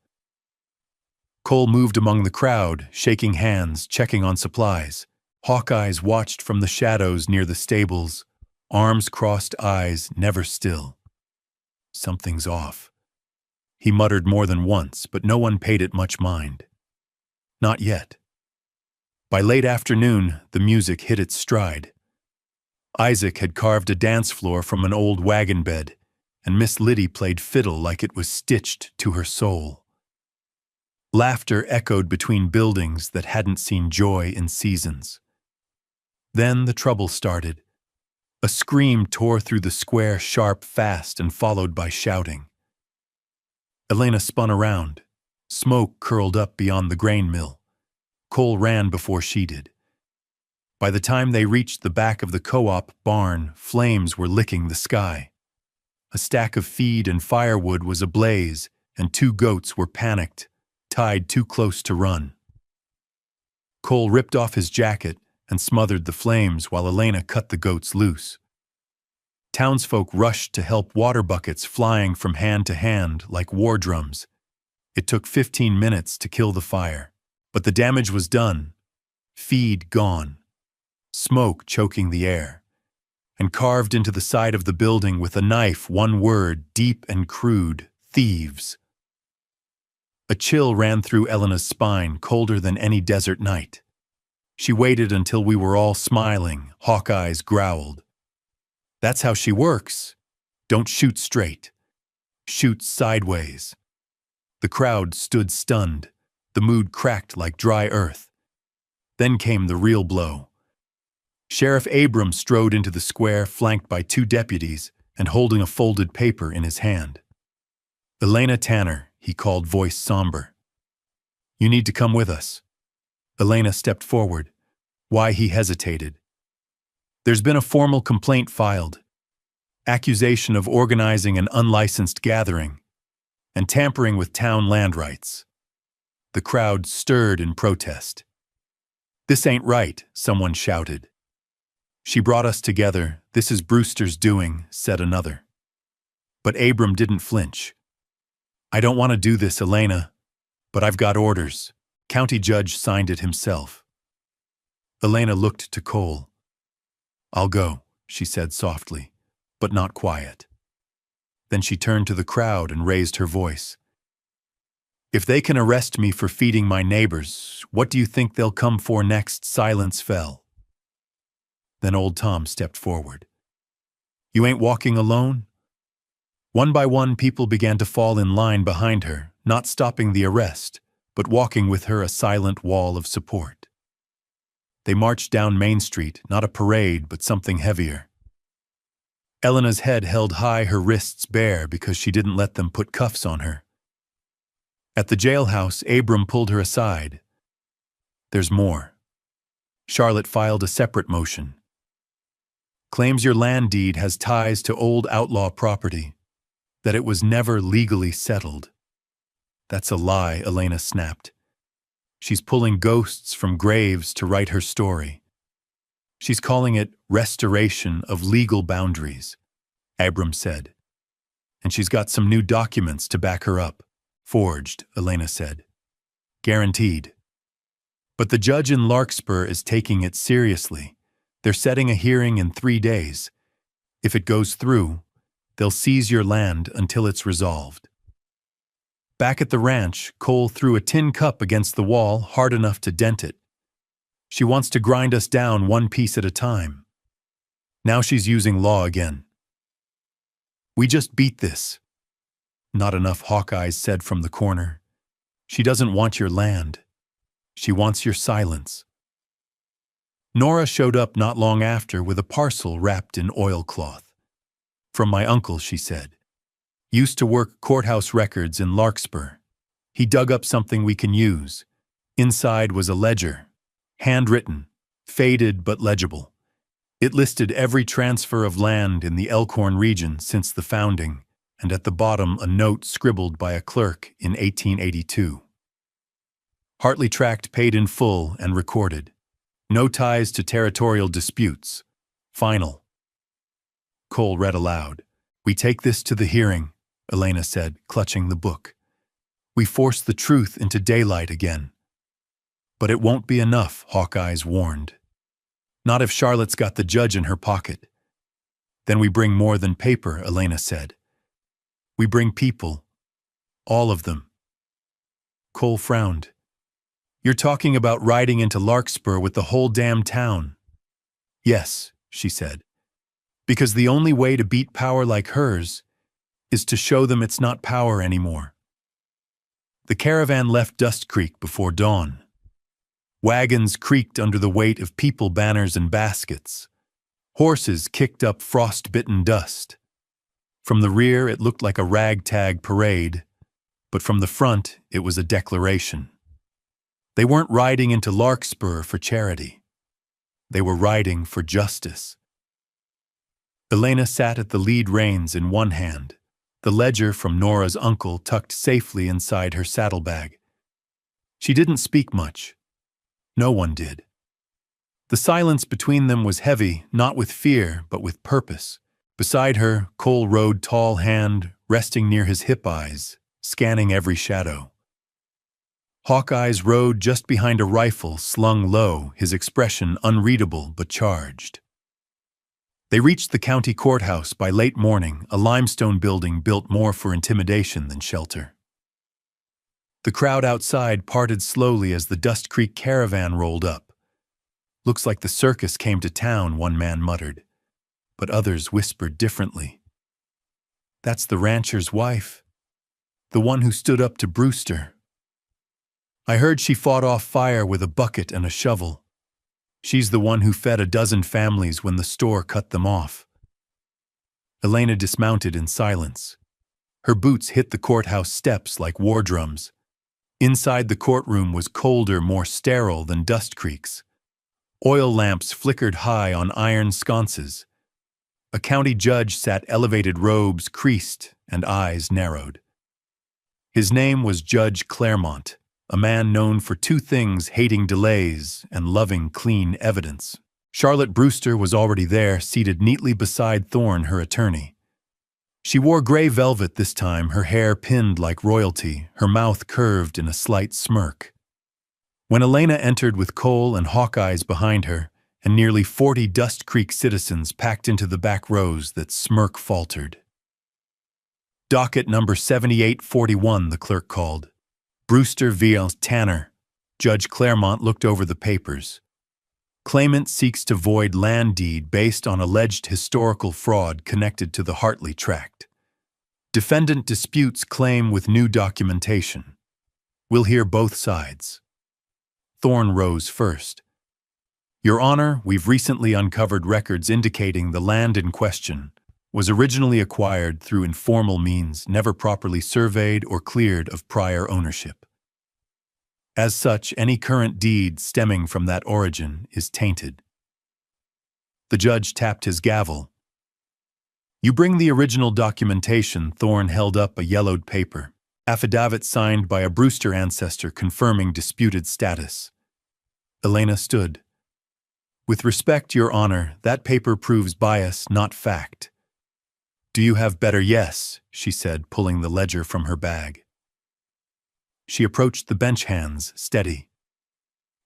Cole moved among the crowd, shaking hands, checking on supplies. Hawkeyes watched from the shadows near the stables, arms crossed, eyes never still. "Something's off," he muttered more than once, but no one paid it much mind. Not yet. By late afternoon, the music hit its stride. Isaac had carved a dance floor from an old wagon bed, and Miss Liddy played fiddle like it was stitched to her soul. Laughter echoed between buildings that hadn't seen joy in seasons. Then the trouble started. A scream tore through the square, sharp, fast, and followed by shouting. Elena spun around. Smoke curled up beyond the grain mill. Cole ran before she did. By the time they reached the back of the co-op barn, flames were licking the sky. A stack of feed and firewood was ablaze, and 2 goats were panicked, tied too close to run. Cole ripped off his jacket and smothered the flames while Elena cut the goats loose. Townsfolk rushed to help, water buckets flying from hand to hand like war drums. It took 15 minutes to kill the fire, but the damage was done. Feed gone, smoke choking the air, and carved into the side of the building with a knife one word, deep and crude: thieves. A chill ran through Elena's spine, colder than any desert night. She waited until we were all smiling. Hawkeye's growled. "That's how she works. Don't shoot straight. Shoot sideways." The crowd stood stunned. The mood cracked like dry earth. Then came the real blow. Sheriff Abram strode into the square, flanked by 2 deputies and holding a folded paper in his hand. "Elena Tanner," he called, voice somber. "You need to come with us." Elena stepped forward. Why, he hesitated. "There's been a formal complaint filed. Accusation of organizing an unlicensed gathering and tampering with town land rights." The crowd stirred in protest. "This ain't right," someone shouted. "She brought us together. This is Brewster's doing," said another. But Abram didn't flinch. "I don't want to do this, Elena, but I've got orders." County judge signed it himself. Elena looked to Cole. "I'll go," she said softly, but not quiet. Then she turned to the crowd and raised her voice. "If they can arrest me for feeding my neighbors, what do you think they'll come for next?" Silence fell. Then old Tom stepped forward. "You ain't walking alone?" One by one, people began to fall in line behind her, not stopping the arrest, but walking with her, a silent wall of support. They marched down Main Street, not a parade, but something heavier. Elena's head held high, her wrists bare because she didn't let them put cuffs on her. At the jailhouse, Abram pulled her aside. "There's more." Charlotte filed a separate motion. "Claims your land deed has ties to old outlaw property, that it was never legally settled." "That's a lie," Elena snapped. "She's pulling ghosts from graves to write her story. She's calling it restoration of legal boundaries," Abram said. "And she's got some new documents to back her up." "Forged," Elena said. "Guaranteed." "But the judge in Larkspur is taking it seriously. They're setting a hearing in 3 days. If it goes through, they'll seize your land until it's resolved." Back at the ranch, Cole threw a tin cup against the wall, hard enough to dent it. "She wants to grind us down one piece at a time. Now she's using law again." "We just beat this." "Not enough," Hawkeyes said from the corner. "She doesn't want your land. She wants your silence." Nora showed up not long after with a parcel wrapped in oilcloth. "From my uncle," she said. "Used to work courthouse records in Larkspur. He dug up something we can use." Inside was a ledger, handwritten, faded but legible. It listed every transfer of land in the Elkhorn region since the founding, and at the bottom a note scribbled by a clerk in 1882. "Hartley tract paid in full and recorded. No ties to territorial disputes. Final." Cole read aloud. "We take this to the hearing," Elena said, clutching the book. "We force the truth into daylight again." "But it won't be enough," Hawkeyes warned. "Not if Charlotte's got the judge in her pocket." "Then we bring more than paper," Elena said. "We bring people. All of them." Cole frowned. "You're talking about riding into Larkspur with the whole damn town." "Yes," she said. "Because the only way to beat power like hers is to show them it's not power anymore." The caravan left Dust Creek before dawn. Wagons creaked under the weight of people, banners, and baskets. Horses kicked up frost-bitten dust. From the rear, it looked like a ragtag parade, but from the front, it was a declaration. They weren't riding into Larkspur for charity. They were riding for justice. Elena sat at the lead reins in one hand, the ledger from Nora's uncle tucked safely inside her saddlebag. She didn't speak much. No one did. The silence between them was heavy, not with fear, but with purpose. Beside her, Cole rode tall hand, resting near his hip eyes, scanning every shadow. Hawkeye's rode just behind a rifle slung low, his expression unreadable but charged. They reached the county courthouse by late morning, a limestone building built more for intimidation than shelter. The crowd outside parted slowly as the Dust Creek caravan rolled up. "Looks like the circus came to town," one man muttered, but others whispered differently. "That's the rancher's wife, the one who stood up to Brewster. I heard she fought off fire with a bucket and a shovel. She's the one who fed a dozen families when the store cut them off." Elena dismounted in silence. Her boots hit the courthouse steps like war drums. Inside the courtroom was colder, more sterile than Dust Creek's. Oil lamps flickered high on iron sconces. A county judge sat elevated, robes creased and eyes narrowed. His name was Judge Claremont, a man known for two things: hating delays and loving clean evidence. Charlotte Brewster was already there, seated neatly beside Thorne, her attorney. She wore gray velvet this time, her hair pinned like royalty, her mouth curved in a slight smirk. When Elena entered with Cole and Hawkeyes behind her, and nearly 40 Dust Creek citizens packed into the back rows, that smirk faltered. "Docket number 7841, the clerk called. "Brewster v. Tanner." Judge Claremont looked over the papers. "Claimant seeks to void land deed based on alleged historical fraud connected to the Hartley Tract. Defendant disputes claim with new documentation. We'll hear both sides." Thorne rose first. "Your Honor, we've recently uncovered records indicating the land in question was originally acquired through informal means, never properly surveyed or cleared of prior ownership. As such, any current deed stemming from that origin is tainted." The judge tapped his gavel. "You bring the original documentation." Thorne held up a yellowed paper. "Affidavit signed by a Brewster ancestor confirming disputed status." Elena stood. "With respect, Your Honor, that paper proves bias, not fact." "Do you have better?" "Yes," she said, pulling the ledger from her bag. She approached the bench hands, steady.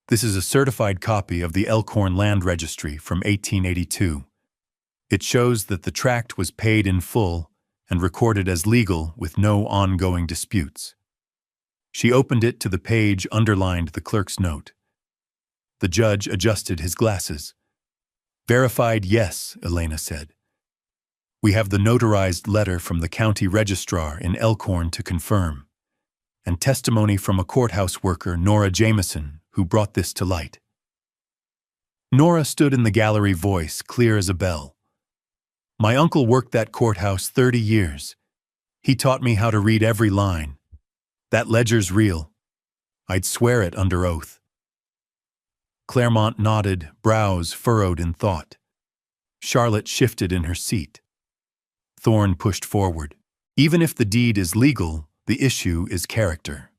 "This is a certified copy of the Elkhorn Land Registry from 1882. It shows that the tract was paid in full and recorded as legal with no ongoing disputes." She opened it to the page underlined the clerk's note. The judge adjusted his glasses. "Verified, yes," Elena said. "We have the notarized letter from the county registrar in Elkhorn to confirm, and testimony from a courthouse worker, Nora Jameson, who brought this to light." Nora stood in the gallery, voice clear as a bell. "My uncle worked that courthouse 30 years. He taught me how to read every line. That ledger's real. I'd swear it under oath." Claremont nodded, brows furrowed in thought. Charlotte shifted in her seat. Thorne pushed forward. "Even if the deed is legal, the issue is character.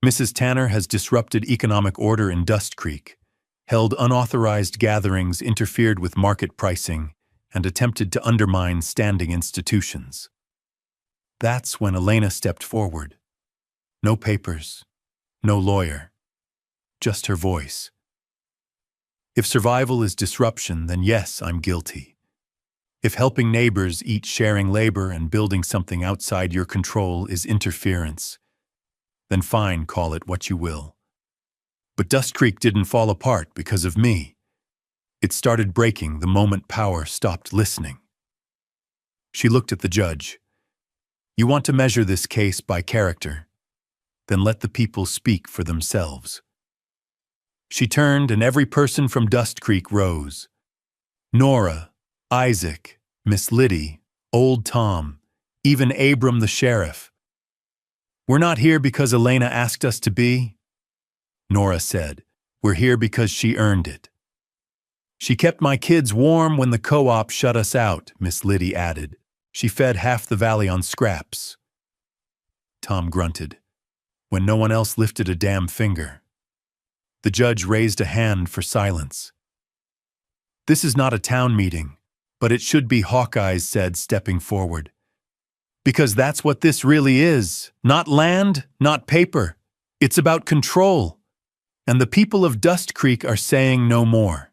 Mrs. Tanner has disrupted economic order in Dust Creek, held unauthorized gatherings, interfered with market pricing, and attempted to undermine standing institutions." That's when Elena stepped forward. No papers, no lawyer, just her voice. "If survival is disruption, then yes, I'm guilty. If helping neighbors, each sharing labor and building something outside your control is interference, then fine, call it what you will. But Dust Creek didn't fall apart because of me. It started breaking the moment power stopped listening." She looked at the judge. "You want to measure this case by character? Then let the people speak for themselves." She turned, and every person from Dust Creek rose. Nora, Isaac, Miss Liddy, Old Tom, even Abram the sheriff. "We're not here because Elena asked us to be," Nora said. "We're here because she earned it." "She kept my kids warm when the co-op shut us out," Miss Liddy added. She fed half the valley on scraps. Tom grunted, when no one else lifted a damn finger. The judge raised a hand for silence. This is not a town meeting, but it should be, Hawkeyes said, stepping forward. Because that's what this really is. Not land, not paper. It's about control. And the people of Dust Creek are saying no more.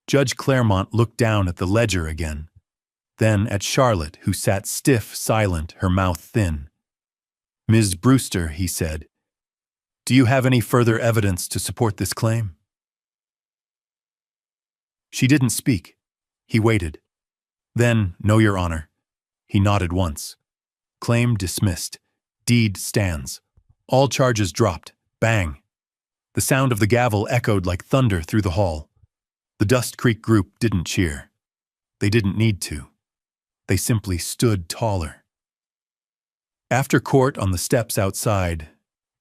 Judge Claremont looked down at the ledger again, then at Charlotte, who sat stiff, silent, her mouth thin. Ms. Brewster, he said, do you have any further evidence to support this claim? She didn't speak. He waited. Then, no, Your Honor. He nodded once. Claim dismissed. Deed stands. All charges dropped. Bang. The sound of the gavel echoed like thunder through the hall. The Dust Creek group didn't cheer. They didn't need to. They simply stood taller. After court on the steps outside,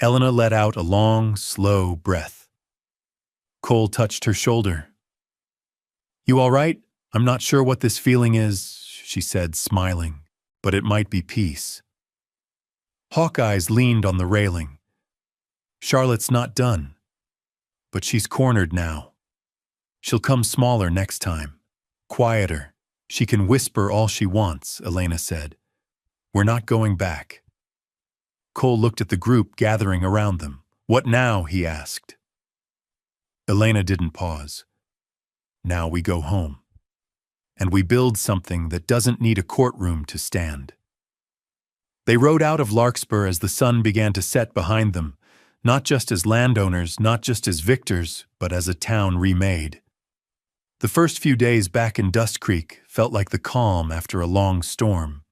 Elena let out a long, slow breath. Cole touched her shoulder. You all right? I'm not sure what this feeling is, she said, smiling, but it might be peace. Hawkeyes leaned on the railing. Charlotte's not done, but she's cornered now. She'll come smaller next time, quieter. She can whisper all she wants, Elena said. We're not going back. Cole looked at the group gathering around them. What now? He asked. Elena didn't pause. Now we go home. And we build something that doesn't need a courtroom to stand. They rode out of Larkspur as the sun began to set behind them, not just as landowners, not just as victors, but as a town remade. The first few days back in Dust Creek felt like the calm after a long storm.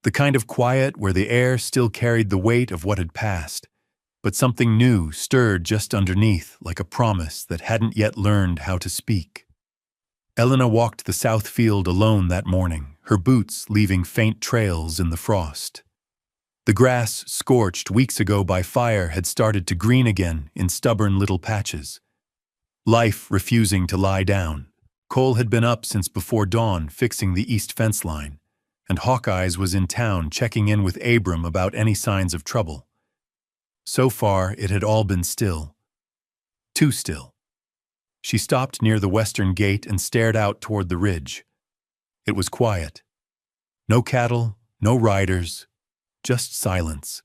The kind of quiet where the air still carried the weight of what had passed, but something new stirred just underneath like a promise that hadn't yet learned how to speak. Elena walked the south field alone that morning, her boots leaving faint trails in the frost. The grass, scorched weeks ago by fire, had started to green again in stubborn little patches. Life refusing to lie down. Cole had been up since before dawn fixing the east fence line, and Hawkeyes was in town checking in with Abram about any signs of trouble. So far, it had all been still. Too still. She stopped near the western gate and stared out toward the ridge. It was quiet. No cattle, no riders, just silence.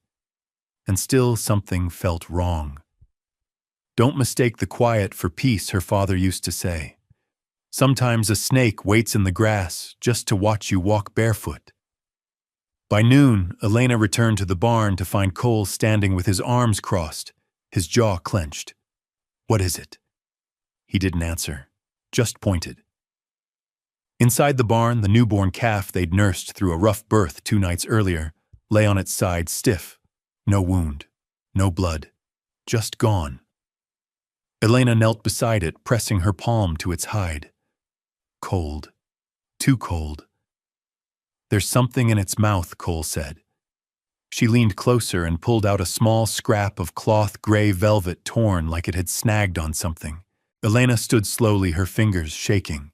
And still something felt wrong. Don't mistake the quiet for peace, her father used to say. Sometimes a snake waits in the grass just to watch you walk barefoot. By noon, Elena returned to the barn to find Cole standing with his arms crossed, his jaw clenched. What is it? He didn't answer, just pointed. Inside the barn, the newborn calf they'd nursed through a rough birth 2 nights earlier lay on its side stiff. No wound, no blood, just gone. Elena knelt beside it, pressing her palm to its hide. Cold. Too cold. There's something in its mouth, Cole said. She leaned closer and pulled out a small scrap of cloth gray velvet torn like it had snagged on something. Elena stood slowly, her fingers shaking.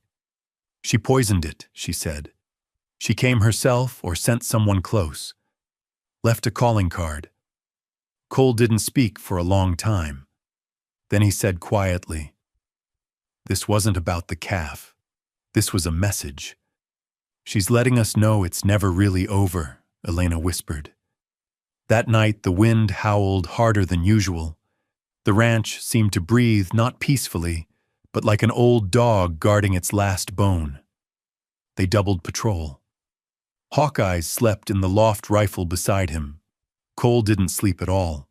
She poisoned it, she said. She came herself or sent someone close. Left a calling card. Cole didn't speak for a long time. Then he said quietly, "This wasn't about the calf. This was a message. She's letting us know it's never really over," Elena whispered. That night the wind howled harder than usual. The ranch seemed to breathe not peacefully, but like an old dog guarding its last bone. They doubled patrol. Hawkeyes slept in the loft rifle beside him. Cole didn't sleep at all.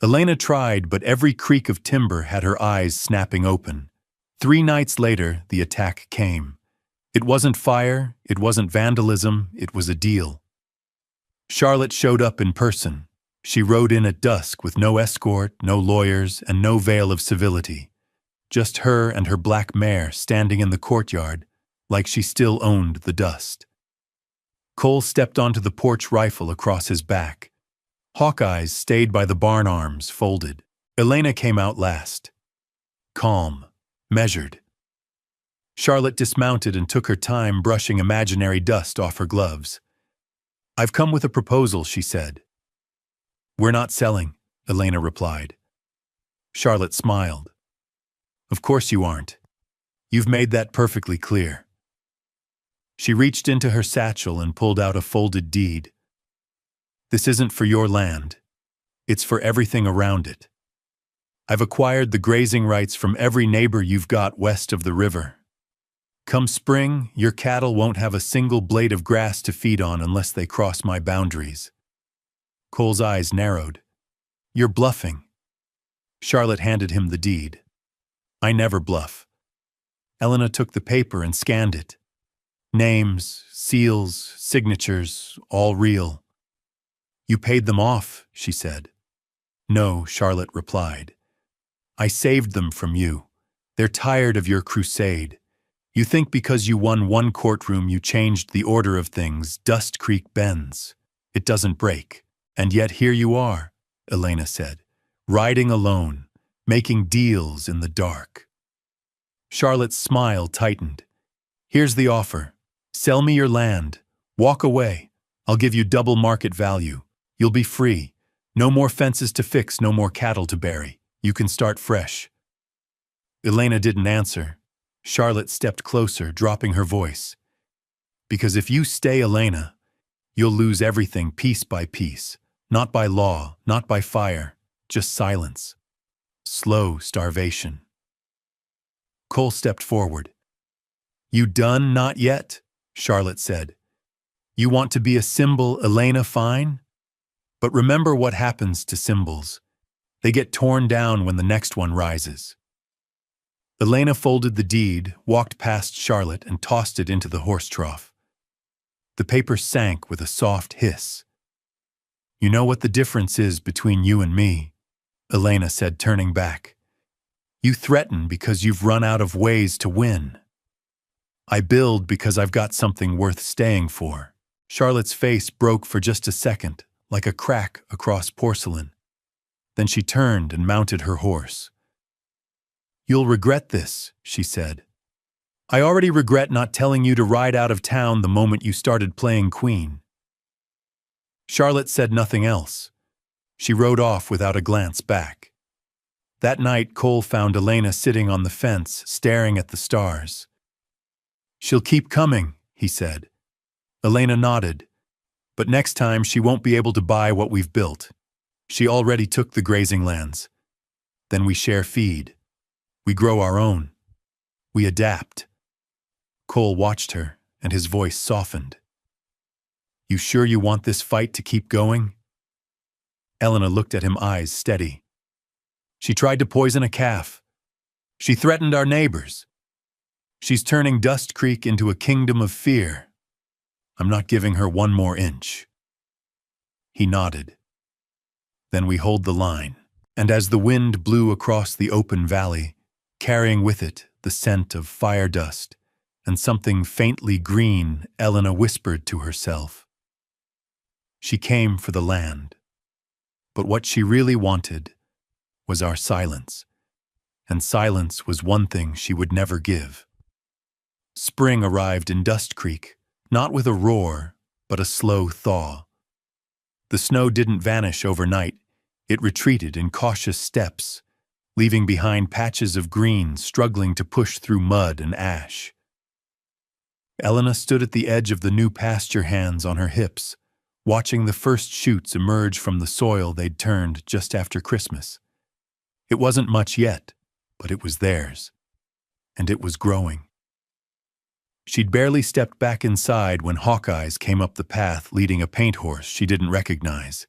Elena tried, but every creak of timber had her eyes snapping open. 3 nights later, the attack came. It wasn't fire, it wasn't vandalism, it was a deal. Charlotte showed up in person. She rode in at dusk with no escort, no lawyers, and no veil of civility. Just her and her black mare standing in the courtyard, like she still owned the dust. Cole stepped onto the porch rifle across his back. Hawkeyes stayed by the barn arms, folded. Elena came out last. Calm, measured. Charlotte dismounted and took her time brushing imaginary dust off her gloves. "I've come with a proposal," she said. "We're not selling," Elena replied. Charlotte smiled. "Of course you aren't. You've made that perfectly clear." She reached into her satchel and pulled out a folded deed. "This isn't for your land. It's for everything around it. I've acquired the grazing rights from every neighbor you've got west of the river. Come spring, your cattle won't have a single blade of grass to feed on unless they cross my boundaries." Cole's eyes narrowed. "You're bluffing." Charlotte handed him the deed. "I never bluff." Elena took the paper and scanned it. Names, seals, signatures, all real. "You paid them off," she said. "No," Charlotte replied. "I saved them from you. They're tired of your crusade. You think because you won one courtroom you changed the order of things. Dust Creek bends. It doesn't break. And yet here you are," Elena said, "riding alone, making deals in the dark." Charlotte's smile tightened. "Here's the offer. Sell me your land. Walk away. I'll give you double market value. You'll be free. No more fences to fix, no more cattle to bury. You can start fresh." Elena didn't answer. Charlotte stepped closer, dropping her voice. "Because if you stay, Elena, you'll lose everything piece by piece. Not by law, not by fire, just silence. Slow starvation." Cole stepped forward. "You done? Not yet," Charlotte said. "You want to be a symbol, Elena, fine? But remember what happens to symbols. They get torn down when the next one rises." Elena folded the deed, walked past Charlotte, and tossed it into the horse trough. The paper sank with a soft hiss. "You know what the difference is between you and me," Elena said, turning back. "You threaten because you've run out of ways to win. I build because I've got something worth staying for." Charlotte's face broke for just a second, like a crack across porcelain. Then she turned and mounted her horse. "You'll regret this," she said. "I already regret not telling you to ride out of town the moment you started playing queen." Charlotte said nothing else. She rode off without a glance back. That night, Cole found Elena sitting on the fence, staring at the stars. "She'll keep coming," he said. Elena nodded. "But next time she won't be able to buy what we've built. She already took the grazing lands. Then we share feed. We grow our own. We adapt." Cole watched her, and his voice softened. "You sure you want this fight to keep going?" Elena looked at him, eyes steady. "She tried to poison a calf. She threatened our neighbors. She's turning Dust Creek into a kingdom of fear. I'm not giving her one more inch." He nodded. "Then we hold the line." And as the wind blew across the open valley, carrying with it the scent of fire dust and something faintly green, Elena whispered to herself. She came for the land. But what she really wanted was our silence. And silence was one thing she would never give. Spring arrived in Dust Creek, not with a roar, but a slow thaw. The snow didn't vanish overnight. It retreated in cautious steps, leaving behind patches of green struggling to push through mud and ash. Elena stood at the edge of the new pasture, hands on her hips, watching the first shoots emerge from the soil they'd turned just after Christmas. It wasn't much yet, but it was theirs, and it was growing. She'd barely stepped back inside when Hawkeyes came up the path leading a paint horse she didn't recognize.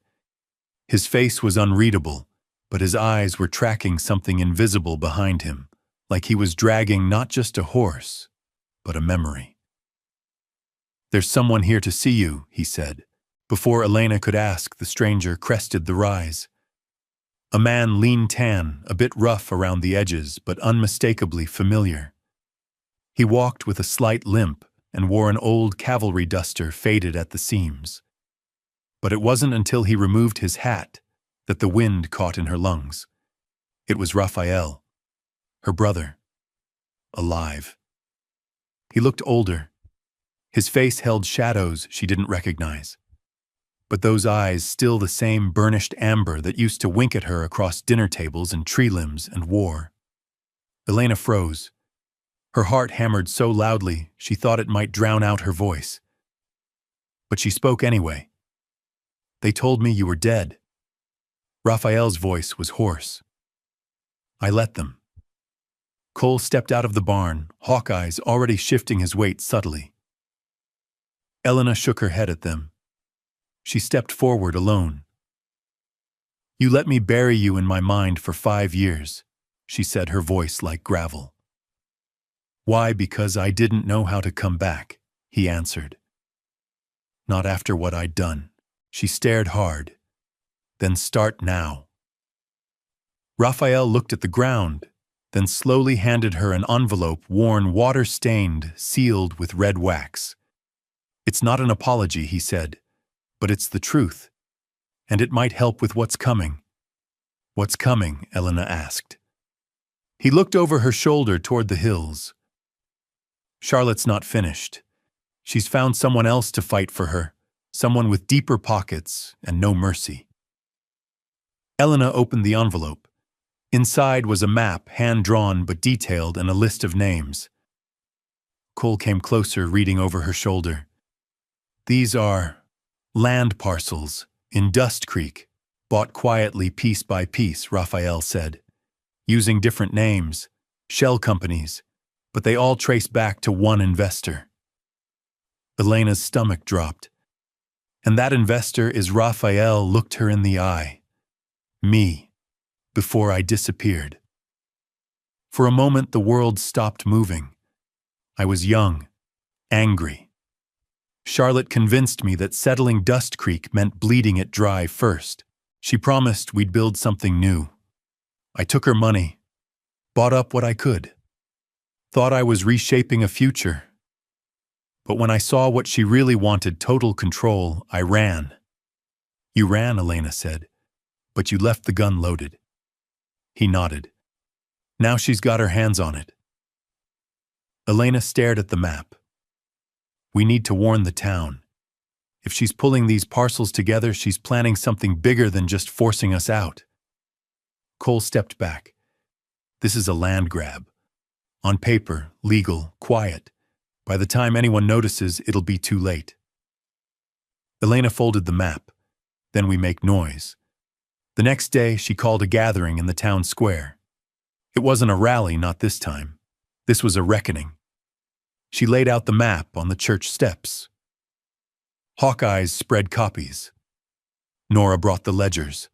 His face was unreadable, but his eyes were tracking something invisible behind him, like he was dragging not just a horse, but a memory. "There's someone here to see you," he said. Before Elena could ask, the stranger crested the rise. A man, lean tan, a bit rough around the edges, but unmistakably familiar. He walked with a slight limp and wore an old cavalry duster faded at the seams. But it wasn't until he removed his hat that the wind caught in her lungs. It was Raphael, her brother, alive. He looked older. His face held shadows she didn't recognize. But those eyes still the same burnished amber that used to wink at her across dinner tables and tree limbs and war. Elena froze. Her heart hammered so loudly she thought it might drown out her voice. But she spoke anyway. "They told me you were dead." Raphael's voice was hoarse. "I let them." Cole stepped out of the barn, Hawkeye's already shifting his weight subtly. Elena shook her head at them. She stepped forward alone. "You let me bury you in my mind for 5 years," she said, her voice like gravel. "Why? Because I didn't know how to come back," he answered. "Not after what I'd done." She stared hard. "Then start now." Raphael looked at the ground, then slowly handed her an envelope worn water-stained, sealed with red wax. "It's not an apology," he said, "but it's the truth, and it might help with what's coming." "What's coming?" Elena asked. He looked over her shoulder toward the hills. "Charlotte's not finished. She's found someone else to fight for her, someone with deeper pockets and no mercy." Elena opened the envelope. Inside was a map, hand-drawn but detailed, and a list of names. Cole came closer, reading over her shoulder. "These are land parcels in Dust Creek, bought quietly piece by piece," Raphael said, "using different names, shell companies, but they all trace back to one investor." Elena's stomach dropped. "And that investor is Raphael," looked her in the eye. "Me, before I disappeared." For a moment the world stopped moving. I was young, angry. Charlotte convinced me that settling Dust Creek meant bleeding it dry first. She promised we'd build something new. I took her money, bought up what I could. Thought I was reshaping a future. But when I saw what she really wanted, total control, I ran. "You ran," Elena said, "but you left the gun loaded." He nodded. "Now she's got her hands on it." Elena stared at the map. "We need to warn the town. If she's pulling these parcels together, she's planning something bigger than just forcing us out." Cole stepped back. "This is a land grab. On paper, legal, quiet. By the time anyone notices, it'll be too late." Elena folded the map. "Then we make noise." The next day, she called a gathering in the town square. It wasn't a rally, not this time. This was a reckoning. She laid out the map on the church steps. Hawkeyes spread copies. Nora brought the ledgers.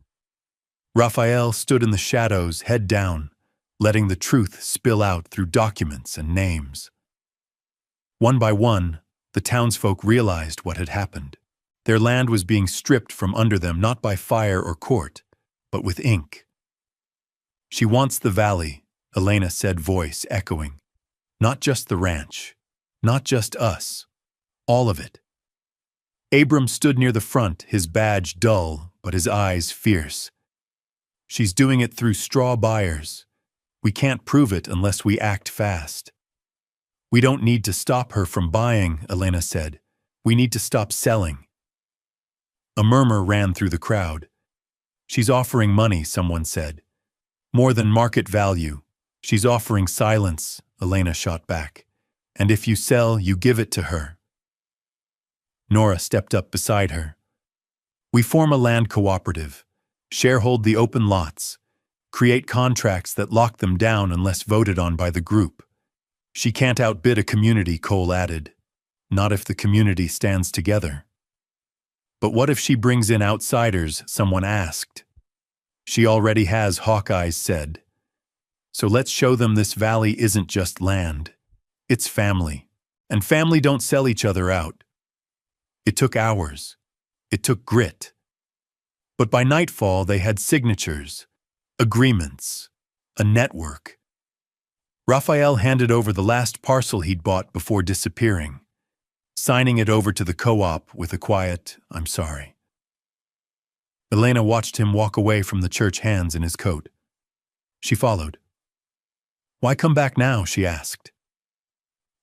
Raphael stood in the shadows, head down, letting the truth spill out through documents and names. One by one, the townsfolk realized what had happened. Their land was being stripped from under them, not by fire or court, but with ink. "She wants the valley," Elena said, voice echoing. "Not just the ranch. Not just us. All of it." Abram stood near the front, his badge dull, but his eyes fierce. "She's doing it through straw buyers. We can't prove it unless we act fast." "We don't need to stop her from buying," Elena said. "We need to stop selling." A murmur ran through the crowd. "She's offering money," someone said. "More than market value. She's offering silence," Elena shot back. "And if you sell, you give it to her." Nora stepped up beside her. "We form a land cooperative, sharehold the open lots, create contracts that lock them down unless voted on by the group." "She can't outbid a community," Cole added. "Not if the community stands together." "But what if she brings in outsiders?" someone asked. "She already has," Hawkeyes said. "So let's show them this valley isn't just land. It's family. And family don't sell each other out." It took hours. It took grit. But by nightfall, they had signatures, agreements, a network. Raphael handed over the last parcel he'd bought before disappearing, signing it over to the co-op with a quiet, "I'm sorry." Elena watched him walk away from the church, hands in his coat. She followed. "Why come back now?" she asked.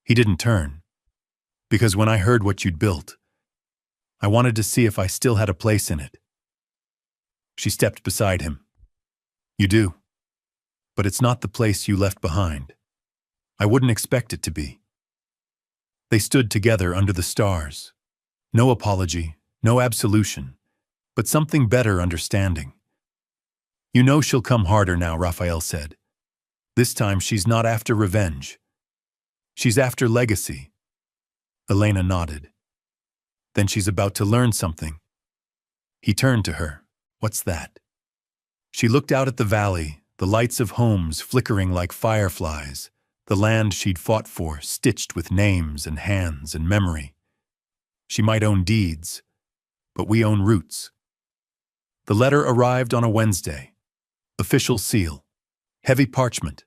He didn't turn, because when I heard what you'd built, I wanted to see if I still had a place in it. She stepped beside him. You do, but it's not the place you left behind. I wouldn't expect it to be. They stood together under the stars. No apology, no absolution, but something better understanding. You know she'll come harder now, Raphael said. This time she's not after revenge. She's after legacy. Elena nodded. Then she's about to learn something. He turned to her. What's that? She looked out at the valley, the lights of homes flickering like fireflies, the land she'd fought for, stitched with names and hands and memory. She might own deeds, but we own roots. The letter arrived on a Wednesday. Official seal. Heavy parchment.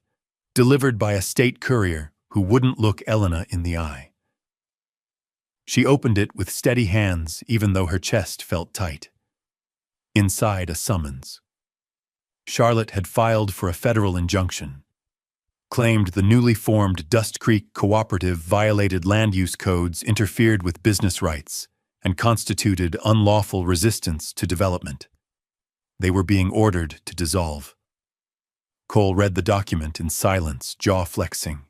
Delivered by a state courier who wouldn't look Elena in the eye. She opened it with steady hands, even though her chest felt tight. Inside, a summons. Charlotte had filed for a federal injunction, claimed the newly formed Dust Creek Cooperative violated land use codes, interfered with business rights, and constituted unlawful resistance to development. They were being ordered to dissolve. Cole read the document in silence, jaw flexing.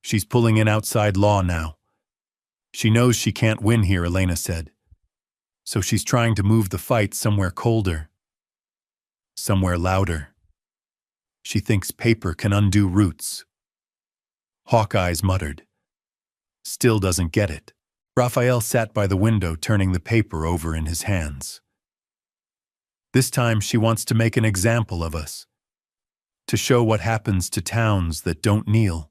She's pulling in outside law now. She knows she can't win here, Elena said. So she's trying to move the fight somewhere colder, somewhere louder. She thinks paper can undo roots. Hawkeyes muttered. Still doesn't get it. Raphael sat by the window, turning the paper over in his hands. This time she wants to make an example of us, to show what happens to towns that don't kneel.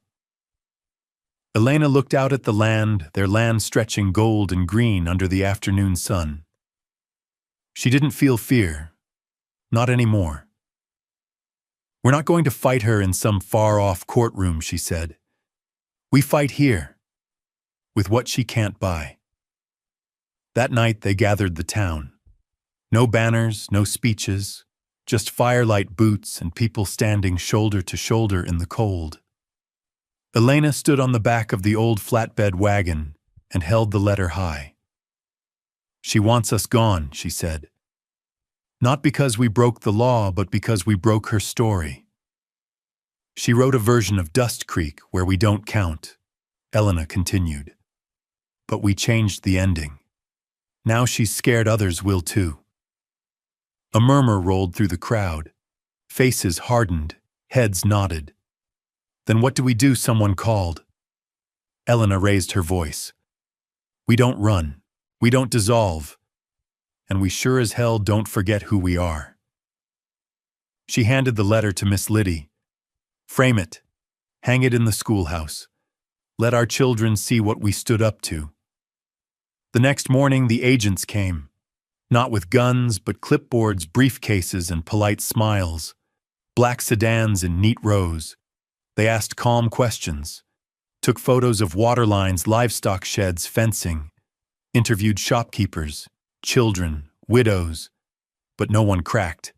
Elena looked out at the land, their land stretching gold and green under the afternoon sun. She didn't feel fear. Not anymore. We're not going to fight her in some far-off courtroom, she said. We fight here, with what she can't buy. That night they gathered the town. No banners, no speeches, just firelight boots and people standing shoulder to shoulder in the cold. Elena stood on the back of the old flatbed wagon and held the letter high. She wants us gone, she said. Not because we broke the law, but because we broke her story. She wrote a version of Dust Creek where we don't count, Elena continued. But we changed the ending. Now she's scared others will too. A murmur rolled through the crowd. Faces hardened, heads nodded. Then what do we do? Someone called. Elena raised her voice. We don't run. We don't dissolve. And we sure as hell don't forget who we are. She handed the letter to Miss Liddy. Frame it. Hang it in the schoolhouse. Let our children see what we stood up to. The next morning the agents came. Not with guns, but clipboards, briefcases, and polite smiles. Black sedans in neat rows. They asked calm questions. Took photos of water lines, livestock sheds, fencing. Interviewed shopkeepers, children, widows. But no one cracked.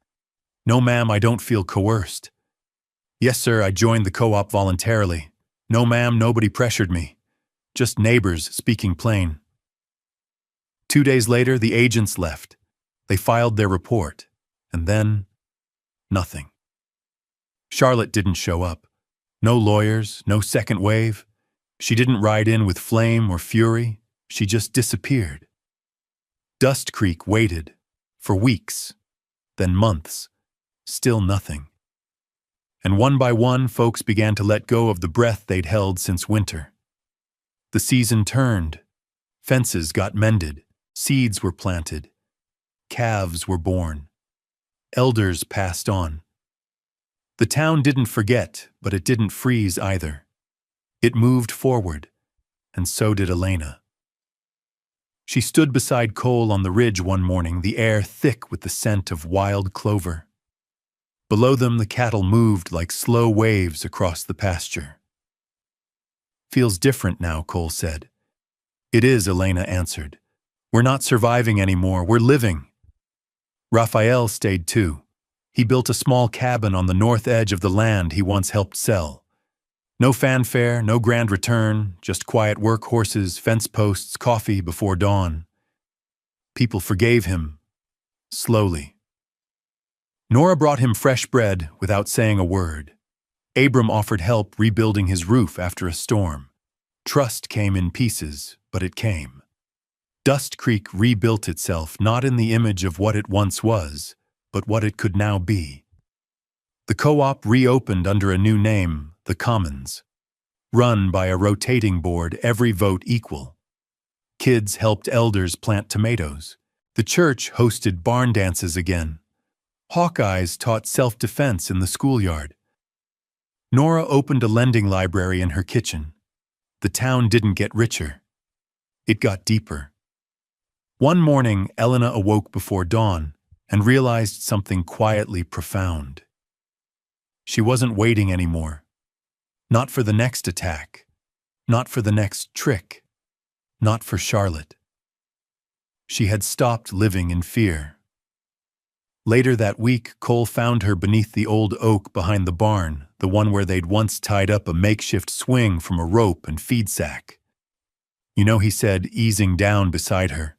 No, ma'am, I don't feel coerced. Yes, sir, I joined the co-op voluntarily. No, ma'am, nobody pressured me. Just neighbors speaking plain. 2 days later, the agents left. They filed their report. And then, nothing. Charlotte didn't show up. No lawyers, no second wave. She didn't ride in with flame or fury. She just disappeared. Dust Creek waited for weeks, then months. Still nothing. And one by one, folks began to let go of the breath they'd held since winter. The season turned. Fences got mended. Seeds were planted. Calves were born. Elders passed on. The town didn't forget, but it didn't freeze either. It moved forward, and so did Elena. She stood beside Cole on the ridge one morning, the air thick with the scent of wild clover. Below them, the cattle moved like slow waves across the pasture. Feels different now, Cole said. It is, Elena answered. We're not surviving anymore, we're living. Raphael stayed too. He built a small cabin on the north edge of the land he once helped sell. No fanfare, no grand return, just quiet work horses, fence posts, coffee before dawn. People forgave him, slowly. Nora brought him fresh bread without saying a word. Abram offered help rebuilding his roof after a storm. Trust came in pieces, but it came. Dust Creek rebuilt itself not in the image of what it once was, but what it could now be. The co-op reopened under a new name, the Commons. Run by a rotating board, every vote equal. Kids helped elders plant tomatoes. The church hosted barn dances again. Hawkeyes taught self-defense in the schoolyard. Nora opened a lending library in her kitchen. The town didn't get richer. It got deeper. One morning, Elena awoke before dawn and realized something quietly profound. She wasn't waiting anymore. Not for the next attack. Not for the next trick. Not for Charlotte. She had stopped living in fear. Later that week, Cole found her beneath the old oak behind the barn, the one where they'd once tied up a makeshift swing from a rope and feed sack. You know, he said, easing down beside her,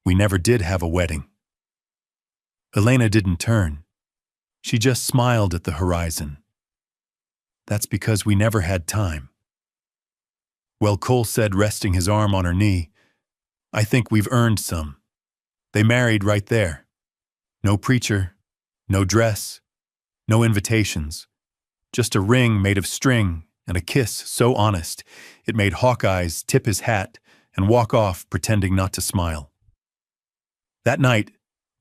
we never did have a wedding. Elena didn't turn. She just smiled at the horizon. That's because we never had time. Well, Cole said, resting his arm on her knee, I think we've earned some. They married right there. No preacher, no dress, no invitations. Just a ring made of string and a kiss so honest it made Hawkeyes tip his hat and walk off pretending not to smile. That night,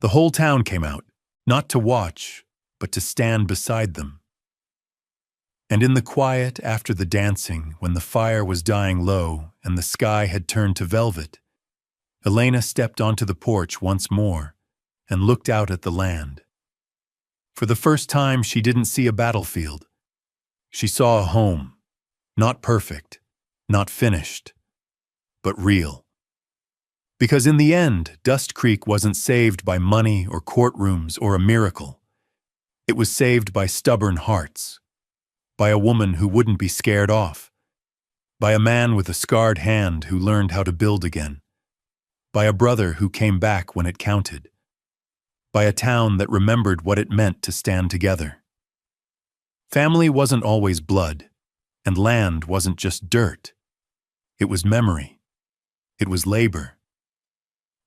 the whole town came out, not to watch, but to stand beside them. And in the quiet after the dancing, when the fire was dying low and the sky had turned to velvet, Elena stepped onto the porch once more and looked out at the land. For the first time, she didn't see a battlefield. She saw a home, not perfect, not finished, but real. Because in the end, Dust Creek wasn't saved by money or courtrooms or a miracle. It was saved by stubborn hearts, by a woman who wouldn't be scared off, by a man with a scarred hand who learned how to build again, by a brother who came back when it counted, by a town that remembered what it meant to stand together. Family wasn't always blood, and land wasn't just dirt. It was memory. It was labor.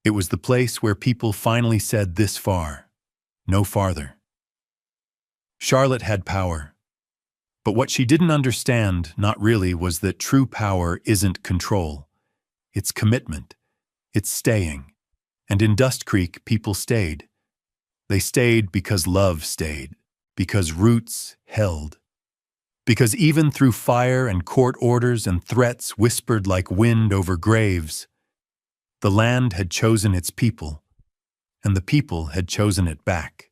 It was the place where people finally said this far, no farther. Charlotte had power, but what she didn't understand, not really, was that true power isn't control. It's commitment. It's staying. And in Dust Creek, people stayed. They stayed because love stayed, because roots held. Because even through fire and court orders and threats whispered like wind over graves, the land had chosen its people, and the people had chosen it back.